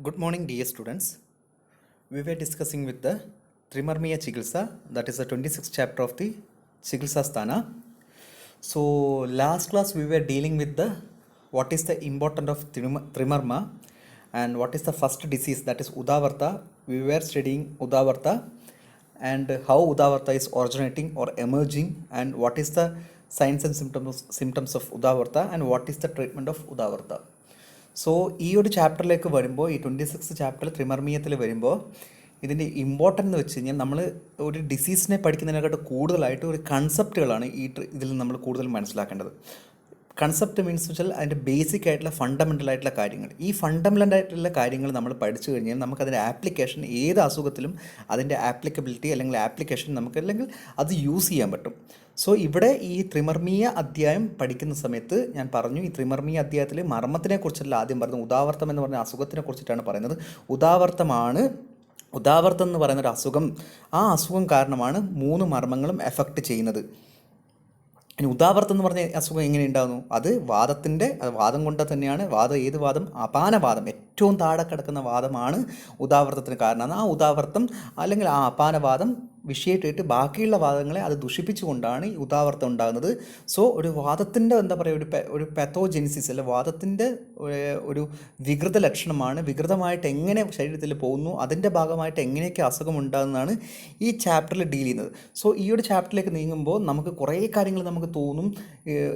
Good morning, dear students. We were discussing with the Trimarmiya Chikilsa, that is the 26th chapter of the Chikilsa Sthana. So, last class we were dealing with the what is the importance of Trimarma and what is the first disease, that is Udavarta. We were studying Udavarta and how Udavarta is originating or emerging, and what is the signs and symptoms of Udavarta, and what is the treatment of Udavarta. So ഈ ഒരു ചാപ്റ്ററിലേക്ക് വരുമ്പോൾ, ഈ 26th chapter ത്രിമർമീയത്തിൽ വരുമ്പോൾ ഇതിൻ്റെ important എന്ന് വെച്ച് കഴിഞ്ഞാൽ നമ്മൾ ഒരു ഡിസീസിനെ പഠിക്കുന്നതിനെക്കാട്ട് കൂടുതലായിട്ട് ഒരു കൺസെപ്റ്റുകളാണ് ഇതിൽ നമ്മൾ കൂടുതൽ മനസ്സിലാക്കേണ്ടത്. കൺസെപ്റ്റ് മീൻസ് വെച്ചാൽ അതിൻ്റെ ബേസിക് ആയിട്ടുള്ള ഫണ്ടമെൻ്റൽ ആയിട്ടുള്ള കാര്യങ്ങൾ. ഈ ഫണ്ടമെൻ്റൽ ആയിട്ടുള്ള കാര്യങ്ങൾ നമ്മൾ പഠിച്ചു കഴിഞ്ഞാൽ നമുക്കതിൻ്റെ ആപ്ലിക്കേഷൻ ഏത് അസുഖത്തിലും അതിൻ്റെ ആപ്ലിക്കബിലിറ്റി അല്ലെങ്കിൽ ആപ്ലിക്കേഷൻ നമുക്ക് അല്ലെങ്കിൽ അത് യൂസ് ചെയ്യാൻ പറ്റും. സോ ഇവിടെ ഈ ത്രിമർമീയ അധ്യായം പഠിക്കുന്ന സമയത്ത് ഞാൻ പറഞ്ഞു, ഈ ത്രിമർമീയ അധ്യായത്തിൽ മർമ്മത്തിനെ കുറിച്ചല്ല ആദ്യം പറയുന്നത്, ഉദാവർത്തം എന്ന് പറഞ്ഞ അസുഖത്തിനെ കുറിച്ചിട്ടാണ് പറയുന്നത്. ഉദാവർത്തം എന്ന് പറയുന്ന ഒരു അസുഖം, ആ അസുഖം കാരണമാണ് 3 മർമ്മങ്ങളും എഫക്റ്റ് ചെയ്യുന്നത്. ഇനി ഉദാവർത്തം എന്ന് പറഞ്ഞ അസുഖം എങ്ങനെ ഉണ്ടാകുന്നു? അത് വാദം കൊണ്ട് തന്നെയാണ്. ഏത് വാദം? അപാനവാദം. ഏറ്റവും താഴെ കിടക്കുന്ന വാദമാണ് ഉദാവർത്തത്തിന് കാരണം. ആ ഉദാവർത്തം അല്ലെങ്കിൽ ആ അപാനവാദം വിഷയമായിട്ട് ബാക്കിയുള്ള വാദങ്ങളെ അത് ദുഷിപ്പിച്ചുകൊണ്ടാണ് ഈ ഉദാവർത്തം ഉണ്ടാകുന്നത്. സോ ഒരു വാദത്തിൻ്റെ എന്താ പറയുക, ഒരു പാത്തോജെനിസിസ് അല്ല, വാദത്തിൻ്റെ ഒരു വികൃത ലക്ഷണമാണ്. വികൃതമായിട്ട് എങ്ങനെ ശരീരത്തിൽ പോകുന്നു, അതിൻ്റെ ഭാഗമായിട്ട് എങ്ങനെയൊക്കെ അസുഖം ഉണ്ടാകുന്നതാണ് ഈ ചാപ്റ്ററിൽ ഡീൽ ചെയ്യുന്നത്. സോ ഈ ഒരു ചാപ്റ്ററിലേക്ക് നീങ്ങുമ്പോൾ നമുക്ക് കുറേ കാര്യങ്ങൾ നമുക്ക് തോന്നും,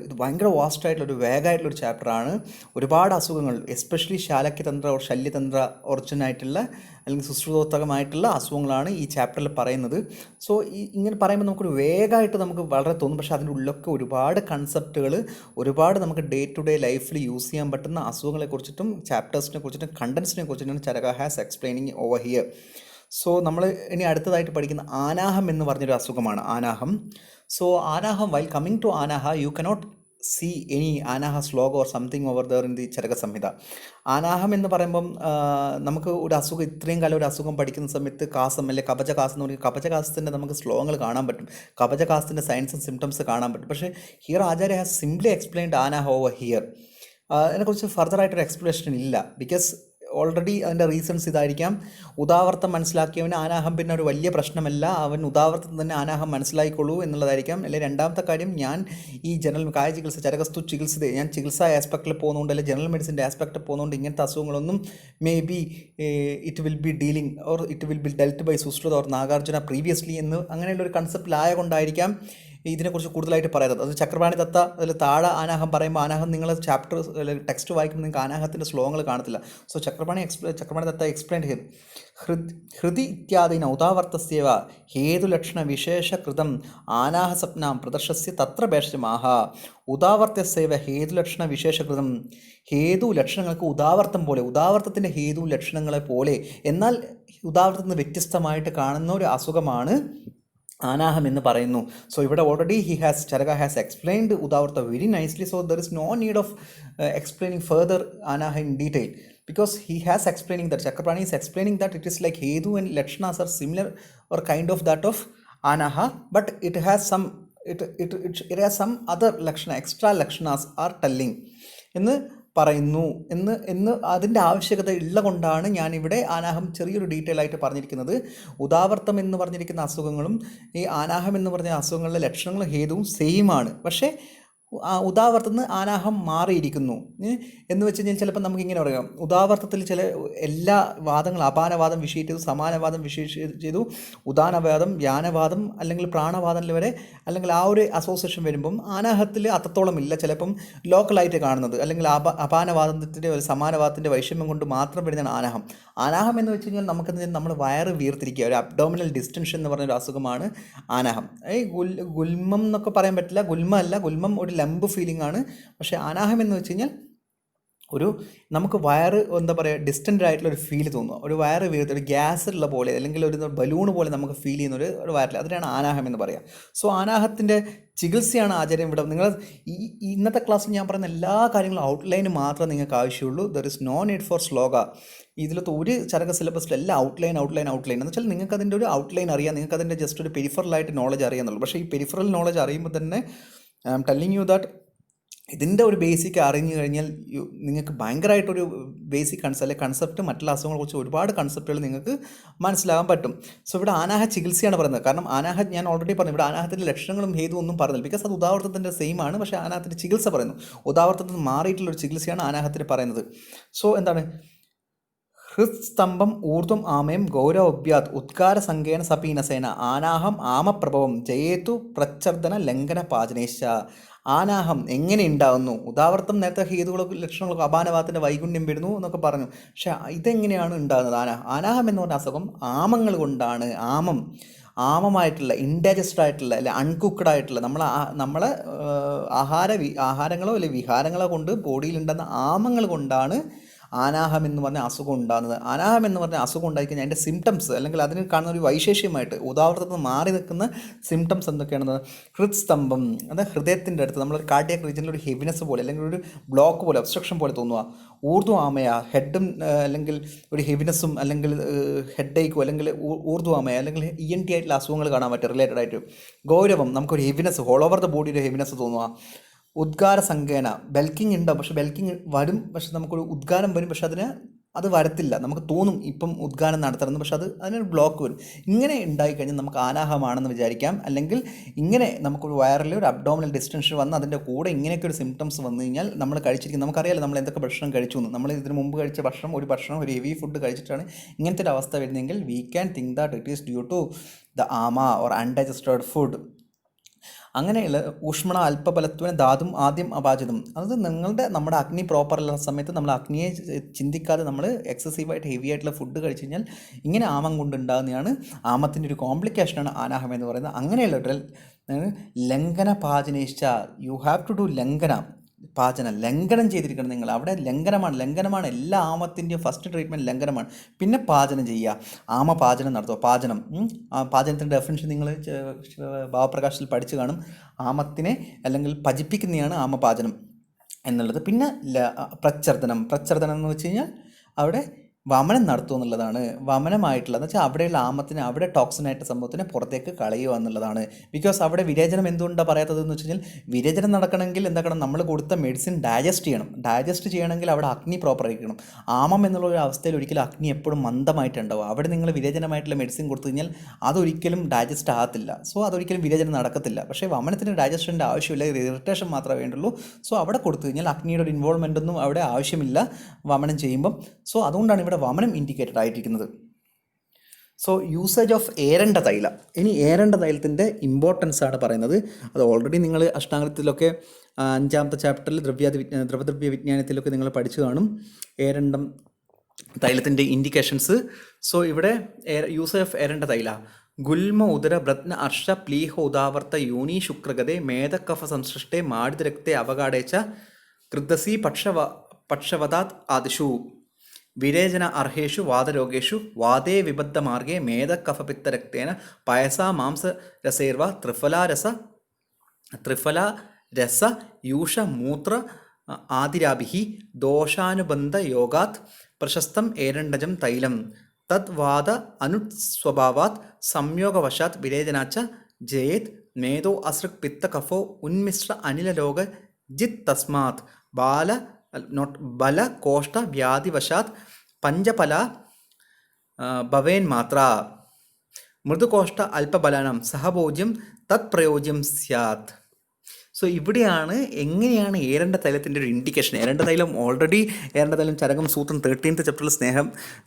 ഇത് ഭയങ്കര വാസ്റ്റായിട്ടുള്ളൊരു വേഗമായിട്ടുള്ളൊരു ചാപ്റ്ററാണ്. ഒരുപാട് അസുഖങ്ങൾ, എസ്പെഷ്യലി ശാലക്യതന്ത്ര ഓർ ശല്യതന്ത്ര ഒറിജിനായിട്ടുള്ള അല്ലെങ്കിൽ സുശ്രുതോത്തകമായിട്ടുള്ള അസുഖങ്ങളാണ് ഈ ചാപ്റ്ററിൽ പറയുന്നത്. സോ ഇങ്ങനെ പറയുമ്പോൾ നമുക്കൊരു വേഗമായിട്ട് നമുക്ക് വളരെ തോന്നും, പക്ഷേ അതിൻ്റെ ഉള്ളിലൊക്കെ ഒരുപാട് കൺസെപ്റ്റുകൾ, ഒരുപാട് നമുക്ക് ഡേ ടു ഡേ ലൈഫിൽ യൂസ് ചെയ്യാൻ പറ്റുന്ന അസുഖങ്ങളെ കുറിച്ചിട്ടും ചാപ്റ്റേഴ്സിനെ കുറിച്ചിട്ടും കണ്ടൻസിനെ കുറിച്ചിട്ടാണ് Charaka has explaining over here. So നമ്മൾ ഇനി അടുത്തതായിട്ട് പഠിക്കുന്ന ആനാഹം എന്ന് പറഞ്ഞൊരു അസുഖമാണ് ആനാഹം. സോ ആനാഹം, while coming to Anaha, you cannot see any Anaha sloga or something over there in the Charaka Samhita. ആനാഹം എന്ന് പറയുമ്പം നമുക്ക് ഒരു അസുഖം, ഇത്രയും കാലം ഒരു അസുഖം പഠിക്കുന്ന സമയത്ത് കാസം അല്ലെ കപചകാസം എന്ന് പറയും. കപചകാസത്തിൻ്റെ നമുക്ക് ശ്ലോകങ്ങൾ കാണാൻ പറ്റും, കപചകാസത്തിൻ്റെ സയൻസ് ആൻഡ് സിംറ്റംസ് കാണാൻ പറ്റും. പക്ഷേ here Acharya has simply explained Anaha over here. അതിനെക്കുറിച്ച് ഫർദറായിട്ടൊരു എക്സ്പ്ലനേഷൻ ഇല്ല. ബിക്കോസ് ഓൾറെഡി അതിൻ്റെ റീസൺസ് ഇതായിരിക്കാം. ഉദാവർത്തം മനസ്സിലാക്കിയവന് ആനാഹം പിന്നെ ഒരു വലിയ പ്രശ്നമല്ല, അവൻ ഉദാവർത്തം തന്നെ ആനാഹം മനസ്സിലായിക്കൊള്ളൂ എന്നുള്ളതായിരിക്കാം. അല്ലെങ്കിൽ രണ്ടാമത്തെ കാര്യം, ഞാൻ ഈ ജനറൽ കായ ചികിത്സ, ചരകസ്തു ചികിത്സ, ഞാൻ ചികിത്സാ ആസ്പെക്റ്റിൽ പോകുന്നതുകൊണ്ട് അല്ലെങ്കിൽ ജനറൽ മെഡിസിൻ്റെ ആസ്പെക്റ്റിൽ പോകുന്നതുകൊണ്ട് ഇങ്ങനത്തെ അസുഖങ്ങളൊന്നും may be it will be dealing or it will be dealt by Sushruta or Nagarjuna previously എന്ന് അങ്ങനെയുള്ളൊരു കൺസെപ്റ്റിലായതുകൊണ്ടായിരിക്കാം ഇതിനെക്കുറിച്ച് കൂടുതലായിട്ട് പറയുന്നത്. അത് ചക്രപാണി ദത്ത അതിൽ താഴെ ആനാഹം പറയുമ്പോൾ, ആനാഹം നിങ്ങൾ ചാപ്റ്റർ ടെക്സ്റ്റ് വായിക്കുമ്പോൾ നിങ്ങൾക്ക് ആനാഹത്തിൻ്റെ ശ്ലോകങ്ങൾ കാണത്തില്ല. സോ ചക്രപാണി ദത്ത എക്സ്പ്ലെയിൻ ചെയ്തു, ഹൃദി ഇത്യാദീന ഉദാവർത്തസ്യവ ഹേതുലക്ഷണ വിശേഷകൃതം ആനാഹ സ്വപ്നാം പ്രദർശസ്യ തത്ര ഭേഷമാഹ. ഉദാവർത്തസ്യവ ഹേതുലക്ഷണ വിശേഷകൃതം, ഹേതു ലക്ഷണങ്ങൾക്ക് ഉദാവർത്തം പോലെ, ഉദാവർത്തത്തിൻ്റെ ഹേതു ലക്ഷണങ്ങളെ പോലെ, എന്നാൽ ഉദാവർത്തത്തിന് വ്യത്യസ്തമായിട്ട് കാണുന്ന ഒരു അസുഖമാണ് ആനാഹം എന്ന് പറയുന്നു. സോ ഇവിടെ already Charaka has explained Udavarta very nicely. So there is no need of explaining further Anaha in detail, because he has explaining that, Chakraprani is explaining that it is like Hedu and Lakshanas are similar or kind of that of Anaha, but it has some other Lakshana, extra Lakshanas are telling എന്ന് പറയുന്നു എന്ന് അതിൻ്റെ ആവശ്യകത ഉള്ള കൊണ്ടാണ് ഞാനിവിടെ ആനാഹം ചെറിയൊരു detail ആയിട്ട് പറഞ്ഞിരിക്കുന്നത്. ഉദാവർത്തം എന്ന് പറഞ്ഞിരിക്കുന്ന അസുഖങ്ങളും ഈ ആനാഹം എന്ന് പറഞ്ഞ അസുഖങ്ങളിലെ ലക്ഷണങ്ങളും ഹേതുവും സെയിം ആണ്. പക്ഷേ ഉദാവർത്തത്തിന് ആനാഹം മാറിയിരിക്കുന്നു എന്ന് വെച്ച് കഴിഞ്ഞാൽ ചിലപ്പോൾ നമുക്കിങ്ങനെ പറയാം, ഉദാവർത്തത്തിൽ ചില എല്ലാ വാദങ്ങളും, അപാനവാദം വിഷയം ചെയ്തു, സമാനവാദം വിഷയം ചെയ്തു, ഉദാനവാദം, യാനവാദം അല്ലെങ്കിൽ പ്രാണവാദം വരെ അല്ലെങ്കിൽ ആ ഒരു അസോസിയേഷൻ വരുമ്പം ആനാഹത്തിൽ അത്രത്തോളം ഇല്ല. ചിലപ്പം ലോക്കലായിട്ട് കാണുന്നത് അല്ലെങ്കിൽ അപാനവാദത്തിൻ്റെ സമാനവാദത്തിൻ്റെ വൈഷമ്യം കൊണ്ട് മാത്രം വരുന്നതാണ് ആനാഹം. ആനാഹം എന്ന് വെച്ച് കഴിഞ്ഞാൽ നമ്മൾ വയറ് വീർത്തിരിക്കുക, ഒരു അബ്ഡോമിനൽ ഡിസ്റ്റൻഷൻ എന്ന് പറഞ്ഞൊരു അസുഖമാണ് ആനാഹം. ഗുൽമം എന്നൊക്കെ പറയാൻ പറ്റില്ല, ഗുൽമം ഒരു ലംബ് ഫീലിംഗ് ആണ്. പക്ഷേ ആനാഹം എന്ന് വെച്ച് കഴിഞ്ഞാൽ ഒരു നമുക്ക് വയറ് എന്താ പറയുക, ഡിസ്റ്റൻ്റ് ആയിട്ടുള്ള ഒരു ഫീൽ തോന്നുക, ഒരു വയറ് വീർത്ത് ഒരു ഗ്യാസ് ഉള്ള പോലെ അല്ലെങ്കിൽ ഒരു ബലൂൺ പോലെ നമുക്ക് ഫീൽ ചെയ്യുന്ന ഒരു വയറിൽ, അതിനാണ് ആനാഹം എന്ന് പറയുക. സോ ആനാഹത്തിൻ്റെ ചികിത്സയാണ് ആചാര്യം ഇവിടെ. നിങ്ങൾ ഇന്നത്തെ ക്ലാസ്സിൽ ഞാൻ പറയുന്ന എല്ലാ കാര്യങ്ങളും ഔട്ട്ലൈന് മാത്രമേ നിങ്ങൾക്ക് ആവശ്യമുള്ളൂ. There is no need for shloka. ഇതിലത്തെ ഒരു ചരക സിലബസിലെല്ലാം ഔട്ട്ലൈൻ എന്ന് വെച്ചാൽ നിങ്ങൾക്ക് അതിൻ്റെ ഒരു ഔട്ട്ലൈൻ അറിയാം, നിങ്ങൾക്ക് അതിൻ്റെ ജസ്റ്റ് ഒരു പെരിഫറലായിട്ട് നോളജ് അറിയാമെന്നുള്ളൂ. പക്ഷേ ഈ പെരിഫറൽ നോളജ് അറിയുമ്പോൾ തന്നെ I am telling you that ഇതിൻ്റെ ഒരു ബേസിക് അറിഞ്ഞു കഴിഞ്ഞാൽ നിങ്ങൾക്ക് ഭയങ്കരമായിട്ടൊരു ബേസിക് കൺസെപ്റ്റ് മറ്റുള്ള അസുഖങ്ങളെ കുറിച്ച് ഒരുപാട് കൺസെപ്റ്റുകൾ നിങ്ങൾക്ക് മനസ്സിലാകാൻ പറ്റും. സോ ഇവിടെ ആനാഹ ചികിത്സയാണ് പറയുന്നത്. കാരണം ആനാഹ ഞാൻ ഓൾറെഡി പറഞ്ഞു, ഇവിടെ ആനാഹത്തിൻ്റെ ലക്ഷണങ്ങളും ഹേതു ഒന്നും പറഞ്ഞില്ല, ബിക്കോസ് അത് ഉദാവർത്തത്തിൻ്റെ സെയിം ആണ്. പക്ഷേ ആനാഹത്തിൻ്റെ ചികിത്സ പറയുന്നു, ഉദാവർത്തത്തിൽ മാറിയിട്ടുള്ളൊരു ചികിത്സയാണ് ആനാഹത്തിൽ പറയുന്നത്. സോ എന്താണ് ഹൃസ്തംഭം ഊർധ്വം ആമയം ഗൗരവഭ്യാത് ഉദ്കാര സംഖ്യേന സപീനസേന ആനാഹം ആമപ്രഭവം ജയേതു പ്രച്ഛർദന ലംഘന പാചനേശ. ആനാഹം എങ്ങനെ ഉണ്ടാകുന്നു? ഉദാവർത്തം നേരത്തെ ഹേതുകളൊക്കെ ലക്ഷണങ്ങളൊക്കെ അപാനവാദത്തിൻ്റെ വൈഗുണ്യം വരുന്നു എന്നൊക്കെ പറഞ്ഞു. പക്ഷെ ഇതെങ്ങനെയാണ് ഉണ്ടാകുന്നത്? ആനാഹം എന്ന് പറഞ്ഞ അസുഖം ആമങ്ങൾ കൊണ്ടാണ്. ആമമായിട്ടുള്ള ഇൻഡൈജസ്റ്റഡ് ആയിട്ടുള്ള അല്ലെ അൺകുക്ക്ഡ് ആയിട്ടുള്ള നമ്മളെ ആഹാരങ്ങളോ അല്ലെങ്കിൽ വിഹാരങ്ങളോ കൊണ്ട് ബോഡിയിലുണ്ടാകുന്ന ആമങ്ങൾ കൊണ്ടാണ് ആനാഹം എന്ന് പറഞ്ഞ അസുഖം ഉണ്ടാകുന്നത്. ആനാഹം എന്ന് പറഞ്ഞ അസുഖം ഉണ്ടായിക്കഴിഞ്ഞാൽ അതിൻ്റെ സിംറ്റംസ് അല്ലെങ്കിൽ അതിന് കാണുന്ന ഒരു വൈശേഷ്യമായിട്ട് ഉദാഹരണത്തിൽ മാറി നിൽക്കുന്ന സിംറ്റംസ് എന്തൊക്കെയാണെന്ന്, ഹൃദ്സ്തംഭം, അത് ഹൃദയത്തിൻ്റെ അടുത്ത് നമ്മളൊരു കാർഡിയാക് റീജിയനിൽ ഒരു ഹെവിനെസ് പോലെ അല്ലെങ്കിൽ ഒരു ബ്ലോക്ക് പോലെ ഒബ്സ്ട്രക്ഷൻ പോലെ തോന്നുക. ഊർധ്വ ആമയ ഹെഡും അല്ലെങ്കിൽ ഒരു ഹെവിനെസ്സും അല്ലെങ്കിൽ ഹെഡ് ഏക്കും അല്ലെങ്കിൽ ഊർധ്വ ആമയ അല്ലെങ്കിൽ ENT ആയിട്ടുള്ള അസുഖങ്ങൾ കാണാൻ പറ്റും റിലേറ്റഡ് ആയിട്ട്. ഗൗരവം, നമുക്കൊരു heaviness all over the body ഒരു ഹെവിനെസ് തോന്നുക. ഉദ്ഗാര സംഖ്യേന ബെൽക്കിംഗ് ഉണ്ടാവും, പക്ഷെ ബെൽക്കിംഗ് വരും, പക്ഷെ നമുക്കൊരു ഉദ്ഗാരം വരും, പക്ഷെ അത് വരത്തില്ല. നമുക്ക് തോന്നും ഇപ്പം ഉദ്ഗാനം നടത്തണമെന്ന്, പക്ഷെ അതിനൊരു ബ്ലോക്ക് വരും. ഇങ്ങനെ ഉണ്ടായിക്കഴിഞ്ഞാൽ നമുക്ക് ആനാഹമാണെന്ന് വിചാരിക്കാം. അല്ലെങ്കിൽ ഇങ്ങനെ നമുക്കൊരു വയറിൽ ഒരു അബ്ഡോമിനൽ ഡിസ്റ്റൻഷൻ വന്ന് അതിൻ്റെ കൂടെ ഇങ്ങനെയൊക്കെ ഒരു സിംറ്റംസ് വന്നു കഴിഞ്ഞാൽ നമ്മൾ കഴിച്ചിരിക്കും, നമുക്കറിയാലോ നമ്മൾ എന്തൊക്കെ ഭക്ഷണം കഴിച്ചു എന്ന്. നമ്മൾ ഇതിന് മുമ്പ് കഴിച്ച ഭക്ഷണം ഒരു ഹെവി ഫുഡ് കഴിച്ചിട്ടാണ് ഇങ്ങനത്തെ ഒരു അവസ്ഥ വരുന്നതെങ്കിൽ we can think that it is due to the ആമ ഓർ അൺഡൈജസ്റ്റഡ് ഫുഡ്. അങ്ങനെയുള്ള ഊഷ്മണ അല്പബലത്വന ധാതും ആദ്യം അപാചിതം. അത് നമ്മുടെ അഗ്നി പ്രോപ്പർ ഉള്ള സമയത്ത് നമ്മൾ അഗ്നിയെ ചിന്തിക്കാതെ നമ്മൾ എക്സസീവായിട്ട് ഹെവി ആയിട്ടുള്ള ഫുഡ് കഴിച്ചു കഴിഞ്ഞാൽ ഇങ്ങനെ ആമം കൊണ്ടുണ്ടാകുന്നതാണ്. ആമത്തിൻ്റെ ഒരു കോംപ്ലിക്കേഷനാണ് ആനാഹം എന്ന് പറയുന്നത്. അങ്ങനെയുള്ള ലംഘന പാചനേശ്ച, യു ഹാവ് ടു ഡു ലംഘനം ചെയ്തിരിക്കണം നിങ്ങൾ. അവിടെ ലംഘനമാണ് എല്ലാ ആമത്തിൻ്റെയും ഫസ്റ്റ് ട്രീറ്റ്മെൻറ്റ് ലംഘനമാണ്. പിന്നെ പാചനം ചെയ്യുക, പാചനം നടത്തുക. പാചനത്തിൻ്റെ ഡെഫിനിഷൻ നിങ്ങൾ ഭാവപ്രകാശത്തിൽ പഠിച്ചു കാണും. ആമത്തിനെ അല്ലെങ്കിൽ ഭജിപ്പിക്കുന്നതാണ് പാചനം എന്നുള്ളത്. പിന്നെ പ്രച്ഛർദനം എന്ന് വെച്ച് കഴിഞ്ഞാൽ അവിടെ വമനം നടത്തുക എന്നുള്ളതാണ്. വമനമായിട്ടുള്ളതെന്ന് വെച്ചാൽ അവിടെയുള്ള ആമത്തിന് അവിടെ ടോക്സിനായിട്ട് സംഭവത്തിനെ പുറത്തേക്ക് കളയുക എന്നുള്ളതാണ്. ബിക്കോസ് അവിടെ വിരേചനം എന്തുകൊണ്ടാണ് പറയാത്തതെന്ന് വെച്ച് കഴിഞ്ഞാൽ വിരേചനം നടക്കണമെങ്കിൽ എന്താക്കണം, നമ്മൾ കൊടുത്ത മെഡിസിൻ ഡൈജസ്റ്റ് ചെയ്യണമെങ്കിൽ അവിടെ അഗ്നി പ്രോപ്പർ ആയിരിക്കണം. ആമം എന്നുള്ള ഒരു അവസ്ഥയിൽ ഒരിക്കലും അഗ്നി എപ്പോഴും മന്ദമായിട്ടുണ്ടാവും. അവിടെ നിങ്ങൾ വിരേചനമായിട്ടുള്ള മെഡിസിൻ കൊടുത്തു കഴിഞ്ഞാൽ അതൊരിക്കലും ഡൈജസ്റ്റ് ആകത്തില്ല. സോ അതൊരിക്കലും വിരേചനം നടക്കത്തില്ല. പക്ഷേ വമനത്തിന് ഡൈജഷൻ്റെ ആവശ്യമില്ല, ഇറിറ്റേഷൻ മാത്രമേ വേണ്ടുള്ളൂ. സോ അവിടെ കൊടുത്തു കഴിഞ്ഞാൽ അഗ്നിയുടെ ഒരു ഇൻവോൾവ്മെൻ്റ് ഒന്നും അവിടെ ആവശ്യമില്ല വമനം ചെയ്യുമ്പം. സോ അതുകൊണ്ടാണ് ഇവിടെ വമനം ഇൻഡിക്കേറ്റഡ് ആയിരിക്കുന്നത്. So usage of eranda taila. ഇനി ഏരണ്ട തൈലത്തിൻ്റെ ഇമ്പോർട്ടൻസ് ആണ് പറയുന്നത്. അത് ഓൾറെഡി നിങ്ങൾ അഷ്ടാംഗത്തിലൊക്കെ 5ാമത്തെ ചാപ്റ്ററിൽ ദ്രവദ്രവ്യ വിജ്ഞാനത്തിലൊക്കെ നിങ്ങൾ പഠിച്ചു കാണും ഏരണ്ടം തൈലത്തിൻ്റെ ഇൻഡിക്കേഷൻസ്. സോ ഇവിടെ യൂസേജ് ഓഫ് ഏരണ്ട തൈല ഗുൽമ ഉദര ബ്രത്ന അർഷ പ്ലീഹ ഉദാവർത്ത യൂനി ശുക്രഗതേ മേധകഫ സംസൃഷ്ടേ മാടിതരക്തേ അവഗാടേച്ച കൃദ്ദസി പക്ഷവതാത് ആദിഷു വിരേചന അർഹേഷു വാദരോഗേഷു വാദേ വിബദ്ധമാർഗേ മേധകഫപിത്തരക്തേന പയസാ മാംസരസേർവ ത്രിഫലാരസ യൂഷ മൂത്ര ആദിരാഭിഹി ദോഷാനുബന്ധ യോഗാത് പ്രശസ്തം ഏരണ്ടജം തൈലം തദ് വാദ അനുസ്വഭാവാത് സംയോഗവശാത് വിരേചനാച്ച ജയേത് മേധോ അസൃക് പിത്ത കഫോ ഉന്മിശ്ര അനിലരോഗ ജിത് തസ്മാത് ബല കോഷ്ട വ്യാധിവശാത് പഞ്ചഫല ഭവേൻ മാത്ര മൃദുകോഷ്ട അല്പബലാനം സഹഭോജ്യം തത് പ്രയോജ്യം സ്യാത്. സോ ഇവിടെയാണ് എങ്ങനെയാണ് ഏരണ്ട തൈലത്തിൻ്റെ ഒരു ഇൻഡിക്കേഷൻ. ഏരണ്ട തൈലം ഓൾറെഡി ഏരണ്ട തൈലം ചരകം സൂത്രം 13th ചാപ്റ്ററിൽ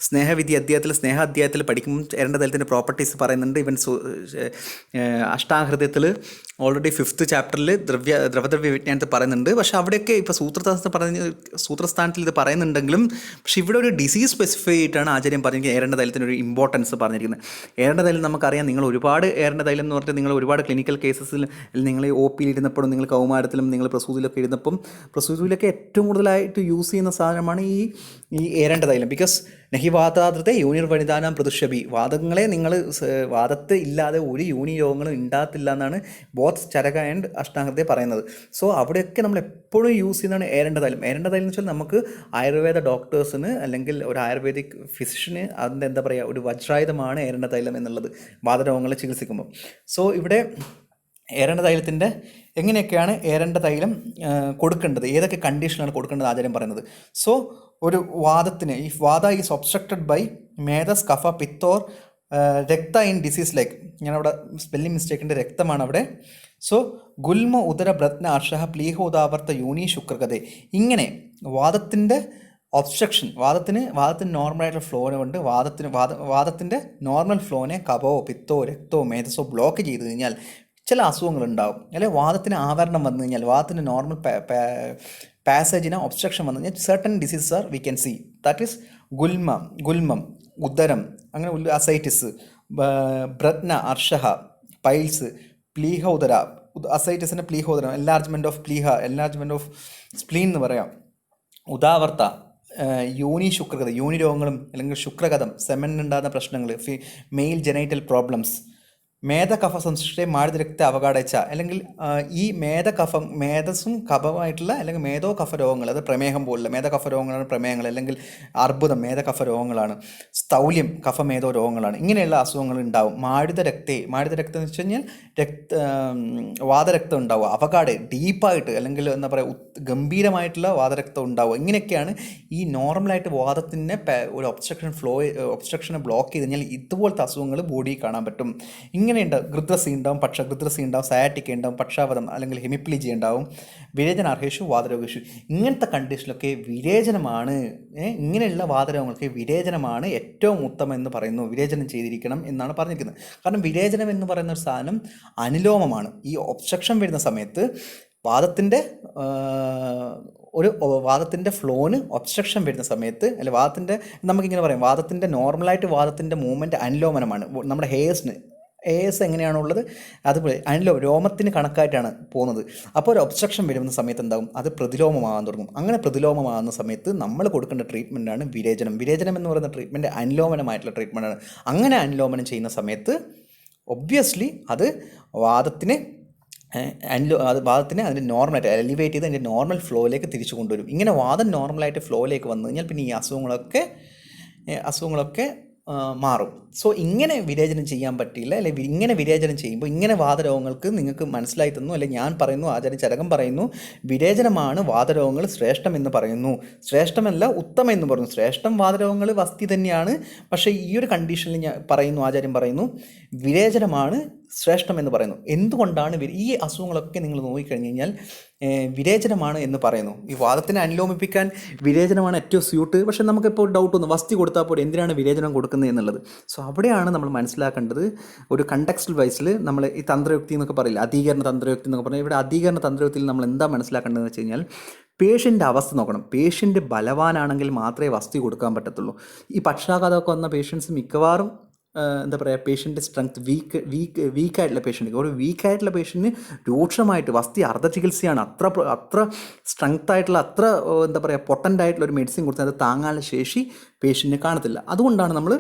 സ്നേഹവിധി അധ്യായത്തിൽ പഠിക്കുമ്പോൾ ഏരണ്ട തൈലത്തിൻ്റെ പ്രോപ്പർട്ടീസ് പറയുന്നുണ്ട്. ഇവൻ അഷ്ടാഹൃദയത്തിൽ ഓൾറെഡി 5th ചാപ്റ്ററിൽ ദ്രവദ്രവ്യ വിജ്ഞാനത്തിൽ പറയുന്നുണ്ട്. പക്ഷേ അവിടെയൊക്കെ ഇപ്പോൾ സൂത്രസ്ഥാനത്തിൽ ഇത് പറയുന്നുണ്ടെങ്കിലും പക്ഷേ ഇവിടെ ഒരു ഡിസീസ് സ്പെസിഫൈ ആയിട്ടാണ് ആചാര്യം പറഞ്ഞിരിക്കുന്നത് ഏരണ്ട തൈലത്തിൻ്റെ ഒരു ഇമ്പോർട്ടൻസ് പറഞ്ഞിരിക്കുന്നത്. ഏരണ്ട തൈലം നമുക്കറിയാം, നിങ്ങൾ ഒരുപാട് ഏരണ്ട തൈലം എന്ന് പറഞ്ഞിട്ട് നിങ്ങൾ ഒരുപാട് ക്ലിനിക്കൽ കേസസിൽ നിങ്ങൾ OP ഇരുന്നപ്പോഴും നിങ്ങൾ കൗമാരത്തിലും നിങ്ങൾ പ്രസൂതിയിലൊക്കെ ഇരുന്നപ്പം പ്രസൂതിയിലൊക്കെ ഏറ്റവും കൂടുതലായിട്ട് യൂസ് ചെയ്യുന്ന സാധനമാണ് ഈ ഏരണ്ട തൈലം. ബിക്കോസ് നഹി വാതാദ്രത്തെ യൂനിർ വനിതാനാം പ്രതുഷബി, വാദങ്ങളെ നിങ്ങൾ വാദത്തെ ഇല്ലാതെ ഒരു യൂനി രോഗങ്ങളും ഉണ്ടാകത്തില്ല എന്നാണ് ബോത്ത് ചരക ആൻഡ് അഷ്ടാംഗത്തെ പറയുന്നത്. സോ അവിടെയൊക്കെ നമ്മൾ എപ്പോഴും യൂസ് ചെയ്യുന്നതാണ് ഏരണ്ട തൈലം. ഏരണ്ട തൈലം എന്ന് വെച്ചാൽ നമുക്ക് ആയുർവേദ ഡോക്ടേഴ്സിന് അല്ലെങ്കിൽ ഒരു ആയുർവേദിക് ഫിസിഷ്യന് അതിൻ്റെ എന്താ പറയുക ഒരു വജ്രായുധമാണ് ഏരണ്ട തൈലം എന്നുള്ളത് വാദരോഗങ്ങളെ ചികിത്സിക്കുമ്പോൾ. സോ ഇവിടെ ഏരണ്ട തൈലത്തിൻ്റെ എങ്ങനെയൊക്കെയാണ് ഏരണ്ട തൈലം കൊടുക്കേണ്ടത്, ഏതൊക്കെ കണ്ടീഷനാണ് കൊടുക്കേണ്ടത് ആചാര്യം പറയുന്നത്. സോ ഒരു വാദത്തിന്, ഈ വാദ ഈസ് ഒബ്സ്ട്രക്റ്റഡ് ബൈ മേധസ് കഫ പിത്തോർ രക്ത ഇൻ ഡിസീസ് ലൈക്ക്, ഞാനവിടെ സ്പെല്ലിംഗ് മിസ്റ്റേക്കിൻ്റെ രക്തമാണ് അവിടെ. സോ ഗുൽമ ഉദര ബ്രത്ന അർഷഹ പ്ലീഹ ഉദാവർത്ത യൂനി ശുക്രകഥ. ഇങ്ങനെ വാദത്തിൻ്റെ ഒബ്സ്ട്രക്ഷൻ, വാദത്തിന് നോർമലായിട്ടുള്ള ഫ്ലോനെ കൊണ്ട് വാദത്തിൻ്റെ നോർമൽ ഫ്ലോനെ കഫോ പിത്തോ രക്തോ മേധസോ ബ്ലോക്ക് ചെയ്ത് കഴിഞ്ഞാൽ ചില അസുഖങ്ങളുണ്ടാകും. അല്ലെങ്കിൽ വാദത്തിന് ആവരണം വന്നു കഴിഞ്ഞാൽ, വാദത്തിന് നോർമൽ പാസേജിന് ഒബ്സ്ട്രക്ഷൻ വന്നു കഴിഞ്ഞാൽ certain diseases are we can see. That is ഗുൽമം ഉദരം, അങ്ങനെ അസൈറ്റിസ്, ബ്രത്ന അർഷഹ പൈൽസ്, പ്ലീഹ ഉദര, അസൈറ്റിസിൻ്റെ പ്ലീഹ ഉദരം, എൻലാർജ്മെൻറ്റ് ഓഫ് സ്പ്ലീൻ എന്ന് പറയാം, ഉദാവർത്ത യോനി ശുക്രകഥ, യോനി രോഗങ്ങളും അല്ലെങ്കിൽ ശുക്രകഥം സെമനിനുണ്ടാകുന്ന പ്രശ്നങ്ങൾ, മെയിൽ ജെനൈറ്റൽ പ്രോബ്ലംസ്, മേധകഫ സംസൃഷ്ടേ മാഴുതിരക്ത അവകാടച്ച, അല്ലെങ്കിൽ ഈ മേധസ്സും കഫമായിട്ടുള്ള അല്ലെങ്കിൽ മേധോ കഫ രോഗങ്ങൾ, അത് പ്രമേഹം പോലുള്ള മേധകഫ രോഗങ്ങളാണ് പ്രമേഹങ്ങൾ, അല്ലെങ്കിൽ അർബുദം മേധകഫ രോഗങ്ങളാണ്, സ്ഥൗല്യം കഫമേധോ രോഗങ്ങളാണ്. ഇങ്ങനെയുള്ള അസുഖങ്ങൾ ഉണ്ടാവും. മാഴുതരക്തം എന്ന് വെച്ച് കഴിഞ്ഞാൽ വാതരക്തം ഉണ്ടാവുക, അവകാട് ഡീപ്പായിട്ട് അല്ലെങ്കിൽ എന്താ പറയുക ഗംഭീരമായിട്ടുള്ള വാതരക്തം ഉണ്ടാവുക. ഇങ്ങനെയൊക്കെയാണ് ഈ നോർമലായിട്ട് വാദത്തിൻ്റെ ഒരു ഒബ്സ്ട്രക്ഷനെ ബ്ലോക്ക് ചെയ്ത് കഴിഞ്ഞാൽ ഇതുപോലത്തെ അസുഖങ്ങൾ ബോഡിയിൽ കാണാൻ പറ്റും. ഇങ്ങനെയുണ്ട്. ഗൃദ്രസി ഉണ്ടാവും, ഗൃദ്രസി ഉണ്ടാവും, സയാറ്റിക്ക ഉണ്ടാവും, പക്ഷാവതം അല്ലെങ്കിൽ ഹെമിപ്ലിജി ഉണ്ടാവും, വിരേചനാർഹേഷു വാതരോഗേഷു. ഇങ്ങനത്തെ കണ്ടീഷനിലൊക്കെ വിരേചനമാണ്, ഇങ്ങനെയുള്ള വാതരോഗങ്ങൾക്ക് വിരേചനമാണ് ഏറ്റവും ഉത്തമം എന്ന് പറയുന്നു. വിരേചനം ചെയ്തിരിക്കണം എന്നാണ് പറഞ്ഞിരിക്കുന്നത്. കാരണം വിരേചനം എന്ന് പറയുന്ന ഒരു സാധനം അനുലോമമാണ്. ഈ ഒബ്സ്ട്രക്ഷൻ വരുന്ന സമയത്ത് വാദത്തിൻ്റെ ഫ്ലോന് ഒബ്സ്ട്രക്ഷൻ വരുന്ന സമയത്ത്, അല്ലെ നമുക്കിങ്ങനെ പറയാം, നോർമലായിട്ട് വാദത്തിൻ്റെ മൂവ്മെൻറ്റ് അനുലോമനമാണ്. നമ്മുടെ ഹെയർസ് എങ്ങനെയാണുള്ളത് അതുപോലെ രോമത്തിന് കണക്കായിട്ടാണ് പോകുന്നത്. അപ്പോൾ ഒരു ഒബ്സ്ട്രക്ഷൻ വരുന്ന സമയത്ത് എന്താകും, അത് പ്രതിലോമമാകാൻ തുടങ്ങും. അങ്ങനെ പ്രതിലോമമാകുന്ന സമയത്ത് നമ്മൾ കൊടുക്കേണ്ട ട്രീറ്റ്മെൻറ്റാണ് വിരേചനം. വിരേചനം എന്ന് പറയുന്ന ട്രീറ്റ്മെൻറ്റ് അനുലോമനമായിട്ടുള്ള ട്രീറ്റ്മെൻറ്റാണ്. അങ്ങനെ അനുലോമനം ചെയ്യുന്ന സമയത്ത് ഒബ്വിയസ്ലി അത് വാദത്തിനെ അതിൻ്റെ നോർമലായിട്ട് എലിവേറ്റ് ചെയ്ത് അതിൻ്റെ നോർമൽ ഫ്ലോയിലേക്ക് തിരിച്ചു കൊണ്ടുവരും. ഇങ്ങനെ വാദം നോർമലായിട്ട് ഫ്ലോയിലേക്ക് വന്നു കഴിഞ്ഞാൽ പിന്നെ ഈ അസുഖങ്ങളൊക്കെ മാറും. സോ ഇങ്ങനെ വിരേചനം ചെയ്യാൻ പറ്റില്ല, അല്ലെങ്കിൽ ഇങ്ങനെ വിരേചനം ചെയ്യുമ്പോൾ ഇങ്ങനെ വാതരോഗങ്ങൾക്ക് നിങ്ങൾക്ക് മനസ്സിലായി തന്നു, അല്ലെങ്കിൽ ഞാൻ പറയുന്നു, ആചാര്യ ചരകം പറയുന്നു, വിരേചനമാണ് വാതരോഗങ്ങൾ ശ്രേഷ്ഠം എന്ന് പറയുന്നു. ശ്രേഷ്ഠമല്ല ഉത്തമം എന്ന് പറയുന്നു. ശ്രേഷ്ഠം വാതരോഗങ്ങൾ വസ്തി തന്നെയാണ്. പക്ഷേ ഈ ഒരു കണ്ടീഷനിൽ ആചാര്യം പറയുന്നു വിരേചനമാണ് ശ്രേഷ്ഠം എന്ന് പറയുന്നു. എന്തുകൊണ്ടാണ് ഈ അസുഖങ്ങളൊക്കെ നിങ്ങൾ നോക്കിക്കഴിഞ്ഞ് കഴിഞ്ഞാൽ വിരേചനമാണ് എന്ന് പറയുന്നു. ഈ വാദത്തിനെ അനുലോമിപ്പിക്കാൻ വിരേചനമാണ് ഏറ്റവും സ്യൂട്ട്. പക്ഷെ നമുക്കിപ്പോൾ ഡൗട്ട് വന്നു, വസ്തി കൊടുത്താൽ പോലും എന്തിനാണ് വിരേചനം കൊടുക്കുന്നത് എന്നുള്ളത്. സോ അവിടെയാണ് നമ്മൾ മനസ്സിലാക്കേണ്ടത്. ഒരു കണ്ടക്സ്റ്റൽ വൈസിൽ നമ്മൾ ഈ തന്ത്രയുക്തി എന്നൊക്കെ പറയില്ല, അധീകരണ തന്ത്രയുക്തി എന്നൊക്കെ പറഞ്ഞാൽ, ഇവിടെ അധീകരണ തന്ത്രയുക്തിയിൽ നമ്മൾ എന്താ മനസ്സിലാക്കേണ്ടതെന്ന് വെച്ച് കഴിഞ്ഞാൽ പേഷ്യൻ്റെ അവസ്ഥ നോക്കണം. പേഷ്യൻ്റ് ബലവാനാണെങ്കിൽ മാത്രമേ വസ്തി കൊടുക്കാൻ പറ്റത്തുള്ളൂ. ഈ പക്ഷാഘാതമൊക്കെ വന്ന പേഷ്യൻസ് മിക്കവാറും എന്താ പറയുക, പേഷ്യൻ്റെ സ്ട്രെങ്ത് വീക്കായിട്ടുള്ള പേഷ്യൻ്റ്, ഒരു വീക്കായിട്ടുള്ള പേഷ്യൻറ്റിന് രൂക്ഷമായിട്ട് വസ്തി അർദ്ധ ചികിത്സയാണ്. അത്ര സ്ട്രെങ്ത് ആയിട്ടുള്ള എന്താ പറയുക പൊട്ടൻ്റ് ആയിട്ടുള്ള ഒരു മെഡിസിൻ കൊടുത്താൽ അത് താങ്ങാനുള്ള ശേഷി പേഷ്യൻറ്റിന് കാണത്തില്ല. അതുകൊണ്ടാണ് നമ്മൾ